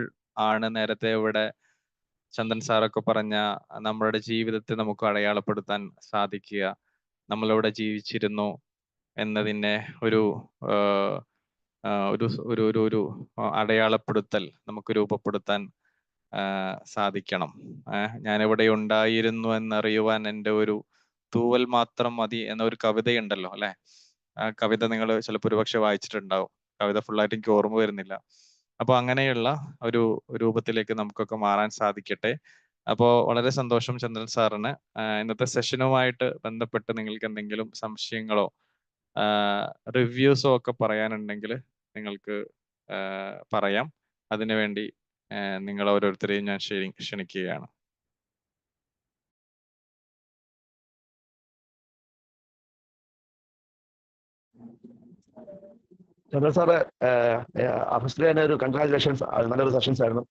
S1: ആണ് നേരത്തെ ഇവിടെ ചന്ദൻ സാറൊക്കെ പറഞ്ഞ നമ്മളുടെ ജീവിതത്തെ നമുക്ക് അടയാളപ്പെടുത്താൻ സാധിക്കുക. നമ്മളിവിടെ ജീവിച്ചിരുന്നു എന്നതിനെ ഒരു ഒരു അടയാളപ്പെടുത്തൽ നമുക്ക് രൂപപ്പെടുത്താൻ സാധിക്കണം. ഞാനിവിടെ ഉണ്ടായിരുന്നു എന്നറിയുവാൻ എൻ്റെ ഒരു തൂവൽ മാത്രം മതി എന്ന ഒരു കവിതയുണ്ടല്ലോ, അല്ലെ? ആ കവിത നിങ്ങൾ ചിലപ്പോൾ ഒരുപക്ഷെ വായിച്ചിട്ടുണ്ടാവും. കവിത ഫുള്ളായിട്ട് എനിക്ക് ഓർമ്മ വരുന്നില്ല. അപ്പൊ അങ്ങനെയുള്ള ഒരു രൂപത്തിലേക്ക് നമുക്കൊക്കെ മാറാൻ സാധിക്കട്ടെ. അപ്പോൾ വളരെ സന്തോഷം ചന്ദ്രൻ സാറിന്. ഇന്നത്തെ സെഷനുമായിട്ട് ബന്ധപ്പെട്ട് നിങ്ങൾക്ക് എന്തെങ്കിലും സംശയങ്ങളോ റിവ്യൂസോ ഒക്കെ പറയാനുണ്ടെങ്കിൽ നിങ്ങൾക്ക് പറയാം. അതിനുവേണ്ടി നിങ്ങൾ ഓരോരുത്തരെയും ഞാൻ ക്ഷണിക്കുകയാണ്.
S3: ചന്ദ്രൻ സാറ്, ഫസ്റ്റിലെ തന്നെ ഒരു കൺഗ്രാജുലേഷൻസ്. നല്ലൊരു സെഷൻസ് ആയിരുന്നു.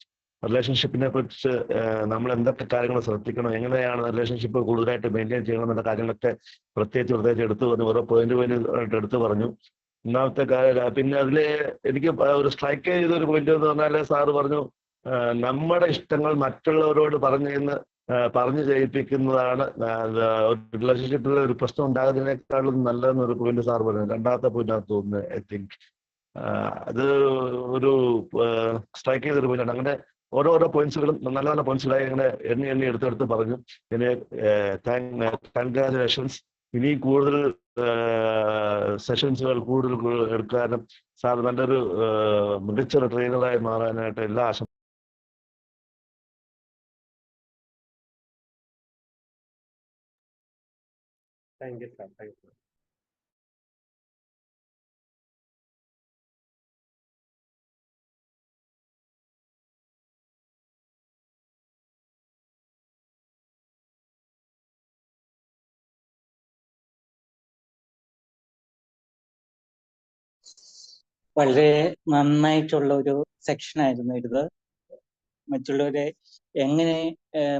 S3: റിലേഷൻഷിപ്പിനെ കുറിച്ച് നമ്മൾ എന്തൊക്കെ കാര്യങ്ങൾ ശ്രദ്ധിക്കണം, എങ്ങനെയാണ് റിലേഷൻഷിപ്പ് കൂടുതലായിട്ട് മെയിൻറ്റെയിൻ ചെയ്യണം എന്നുള്ള കാര്യങ്ങളൊക്കെ പ്രത്യേകിച്ച് എടുത്തു പറഞ്ഞു, ഓരോ പോയിന്റ് എടുത്തു പറഞ്ഞു. ഒന്നാമത്തെ കാര്യം, പിന്നെ അതില് എനിക്ക് ഒരു സ്ട്രൈക്ക് ചെയ്ത ഒരു പോയിന്റ് എന്ന് പറഞ്ഞാൽ, സാറ് പറഞ്ഞു നമ്മുടെ ഇഷ്ടങ്ങൾ മറ്റുള്ളവരോട് പറഞ്ഞു ചെയ്യിപ്പിക്കുന്നതാണ് റിലേഷൻഷിപ്പിൽ ഒരു പ്രശ്നം ഉണ്ടാകുന്നതിനേക്കാളും നല്ലതെന്നൊരു പോയിന്റ് സാർ പറഞ്ഞു. രണ്ടാമത്തെ പോയിന്റ് ആണ് തോന്നുന്നത്. ഐ തിങ്ക് അത് ഒരു സ്ട്രൈക്ക് ചെയ്തൊരു പോയിന്റാണ്. അങ്ങനെ ഓരോരോ പോയിന്റ്സുകളും നല്ല നല്ല പോയിന്റ്സുകളായി ഇങ്ങനെ എണ്ണി എടുത്തെടുത്ത് പറഞ്ഞു. ഇനി കൺഗ്രാജുലേഷൻസ്. ഇനി കൂടുതൽ സെഷൻസുകൾ കൂടുതൽ എടുക്കാനും സാർ നല്ലൊരു മികച്ചൊരു ട്രെയിനറായി മാറാനായിട്ട് എല്ലാ
S2: thank you sir. Thank you.
S4: വളരെ നന്നായിട്ടുള്ള ഒരു സെക്ഷനായിരുന്നു ഇത്. മറ്റുള്ളവരെ എങ്ങനെ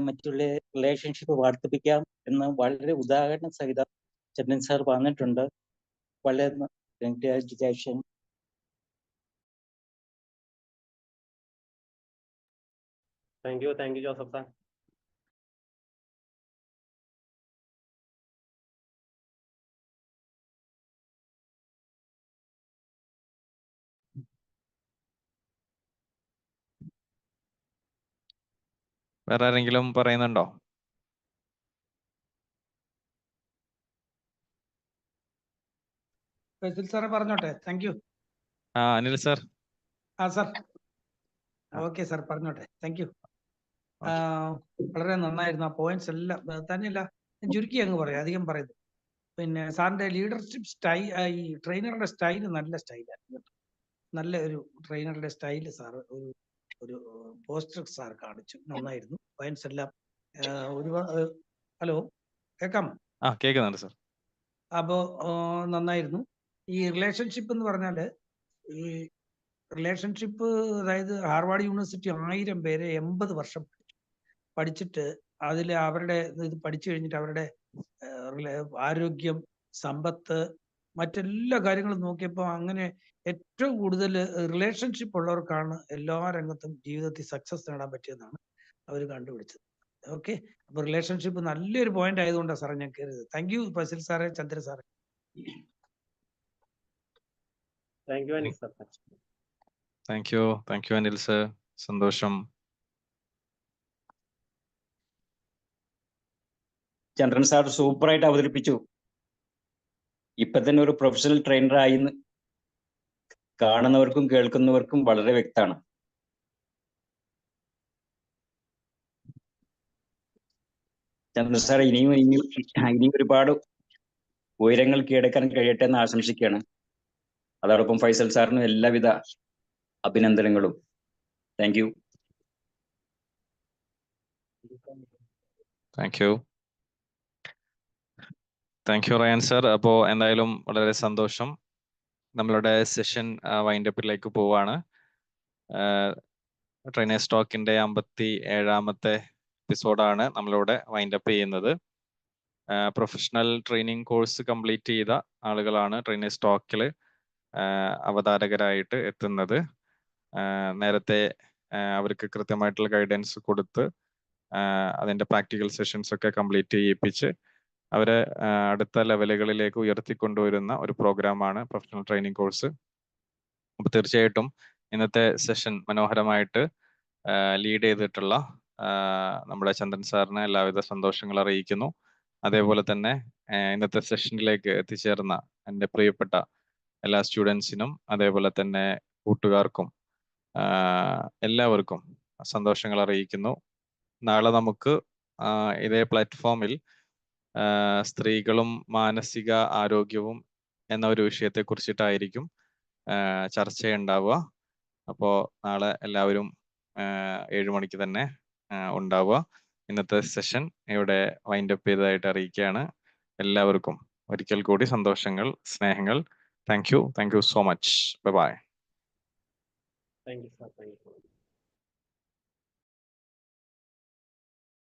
S4: മറ്റുള്ള റിലേഷൻഷിപ്പ് വർദ്ധിപ്പിക്കാം എന്ന് വളരെ ഉദാഹരണ സഹിതം ചന്ദ്രൻ സാർ പറഞ്ഞിട്ടുണ്ട്. വളരെ congratulation.
S2: Thank you Joseph sir.
S1: വേറെ ആരെങ്കിലും പറയുന്നുണ്ടോ?
S5: ഫൈസൽ സാറെ പറഞ്ഞോട്ടെ. Thank you.
S1: Anil sir.
S5: Sir okay sir പറഞ്ഞോട്ടെ. Thank you. വളരെ നന്നായിരുന്നു. ആ പോയിന്റ്സ് എല്ലാം തന്നെയല്ല, ചുരുക്കി അങ്ങ് പറയാം, അധികം പറയുന്നു. പിന്നെ സാറിന്റെ ലീഡർഷിപ്പ് ഈ ട്രെയിനറുടെ സ്റ്റൈല് നല്ല സ്റ്റൈലായിരുന്നു. നല്ല ഒരു ട്രെയിനറുടെ സ്റ്റൈല് സാർ ഒരു പോസ്റ്റർ സാർ കാണിച്ചു. നന്നായിരുന്നു. പോയിന്റ്സ് എല്ലാം ഒരുപാട്. ഹലോ, കേൾക്കാമോ?
S1: കേൾക്കുന്നുണ്ട് സാർ.
S5: അപ്പോ നന്നായിരുന്നു. ഈ റിലേഷൻഷിപ്പ് എന്ന് പറഞ്ഞാല്, ഈ റിലേഷൻഷിപ്പ്, അതായത് ഹാർവാർഡ് യൂണിവേഴ്സിറ്റി 1000 പേരെ 80 വർഷം പഠിച്ചിട്ട് അതിൽ അവരുടെ ഇത് പഠിച്ചു കഴിഞ്ഞിട്ട് അവരുടെ ആരോഗ്യം, സമ്പത്ത്, മറ്റെല്ലാ കാര്യങ്ങളും നോക്കിയപ്പോൾ അങ്ങനെ ഏറ്റവും കൂടുതൽ റിലേഷൻഷിപ്പ് ഉള്ളവർക്കാണ് എല്ലാ രംഗത്തും ജീവിതത്തിൽ സക്സസ് നേടാൻ പറ്റിയെന്നാണ് അവർ കണ്ടുപിടിച്ചത്. ഓക്കെ, അപ്പൊ റിലേഷൻഷിപ്പ് നല്ലൊരു പോയിന്റ് ആയതുകൊണ്ടാണ് സാറേ ഞാൻ കയറിയത്. താങ്ക് യു ഫസിൽ സാറേ, ചന്ദ്ര സാറേ.
S2: Thank you Anil sir.
S1: Thank you Anil sir. സന്തോഷം.
S4: ചന്ദ്രൻ സാർ സൂപ്പറായിട്ട് അവതരിപ്പിച്ചു. ഇപ്പൊ തന്നെ ഒരു പ്രൊഫഷണൽ ട്രെയിനറായി കാണുന്നവർക്കും കേൾക്കുന്നവർക്കും വളരെ വ്യക്തമാണ്. ചന്ദ്രൻ സാർ ഇനിയും ഒരുപാട് ഉയരങ്ങൾ കീഴടക്കാൻ കഴിയട്ടെ എന്ന് ആശംസിക്കുകയാണ്. അതോടൊപ്പം ഫൈസൽ സാറിനും എല്ലാവിധ അഭിനന്ദനങ്ങളും. Thank you.
S1: Thank you Rayan sir. അപ്പോൾ എന്തായാലും വളരെ സന്തോഷം. നമ്മളുടെ സെഷൻ വൈൻഡപ്പിലേക്ക് പോവാണ്. ട്രെയിനേഴ്സ് ടോക്കിന്റെ 57ാമത്തെ എപ്പിസോഡാണ് നമ്മളിവിടെ വൈൻഡപ്പ് ചെയ്യുന്നത്. പ്രൊഫഷണൽ ട്രെയിനിങ് കോഴ്സ് കംപ്ലീറ്റ് ചെയ്ത ആളുകളാണ് ട്രെയിനേഴ്സ് ടോക്കിൽ അവതാരകരായിട്ട് എത്തുന്നത്. നേരത്തെ അവർക്ക് കൃത്യമായിട്ടുള്ള ഗൈഡൻസ് കൊടുത്ത് അതിന്റെ പ്രാക്ടിക്കൽ സെഷൻസ് ഒക്കെ കംപ്ലീറ്റ് ചെയ്യിപ്പിച്ച് അവരെ അടുത്ത ലെവലുകളിലേക്ക് ഉയർത്തിക്കൊണ്ടുവരുന്ന ഒരു പ്രോഗ്രാമാണ് പ്രൊഫഷണൽ ട്രെയിനിങ് കോഴ്സ്. അപ്പൊ തീർച്ചയായിട്ടും ഇന്നത്തെ സെഷൻ മനോഹരമായിട്ട് ലീഡ് ചെയ്തിട്ടുള്ള നമ്മുടെ ചന്ദ്രൻ സാറിന് എല്ലാവിധ സന്തോഷങ്ങൾ അറിയിക്കുന്നു. അതേപോലെ തന്നെ ഇന്നത്തെ സെഷനിലേക്ക് എത്തിച്ചേർന്ന എൻ്റെ പ്രിയപ്പെട്ട എല്ലാ സ്റ്റുഡൻസിനും അതേപോലെ തന്നെ കൂട്ടുകാർക്കും എല്ലാവർക്കും സന്തോഷങ്ങൾ അറിയിക്കുന്നു. നാളെ നമുക്ക് ഇതേ പ്ലാറ്റ്ഫോമിൽ സ്ത്രീകളും മാനസിക ആരോഗ്യവും എന്ന ഒരു വിഷയത്തെ കുറിച്ചിട്ടായിരിക്കും ചർച്ചയുണ്ടാവുക. അപ്പോൾ നാളെ എല്ലാവരും 7 മണിക്ക് തന്നെ ഉണ്ടാവുക. ഇന്നത്തെ സെഷൻ ഇവിടെ വൈൻഡപ്പ് ചെയ്തതായിട്ട് അറിയിക്കുകയാണ്. എല്ലാവർക്കും ഒരിക്കൽ കൂടി സന്തോഷങ്ങൾ, സ്നേഹങ്ങൾ. Thank you so much. Bye.
S2: Thank you sir. Thank U.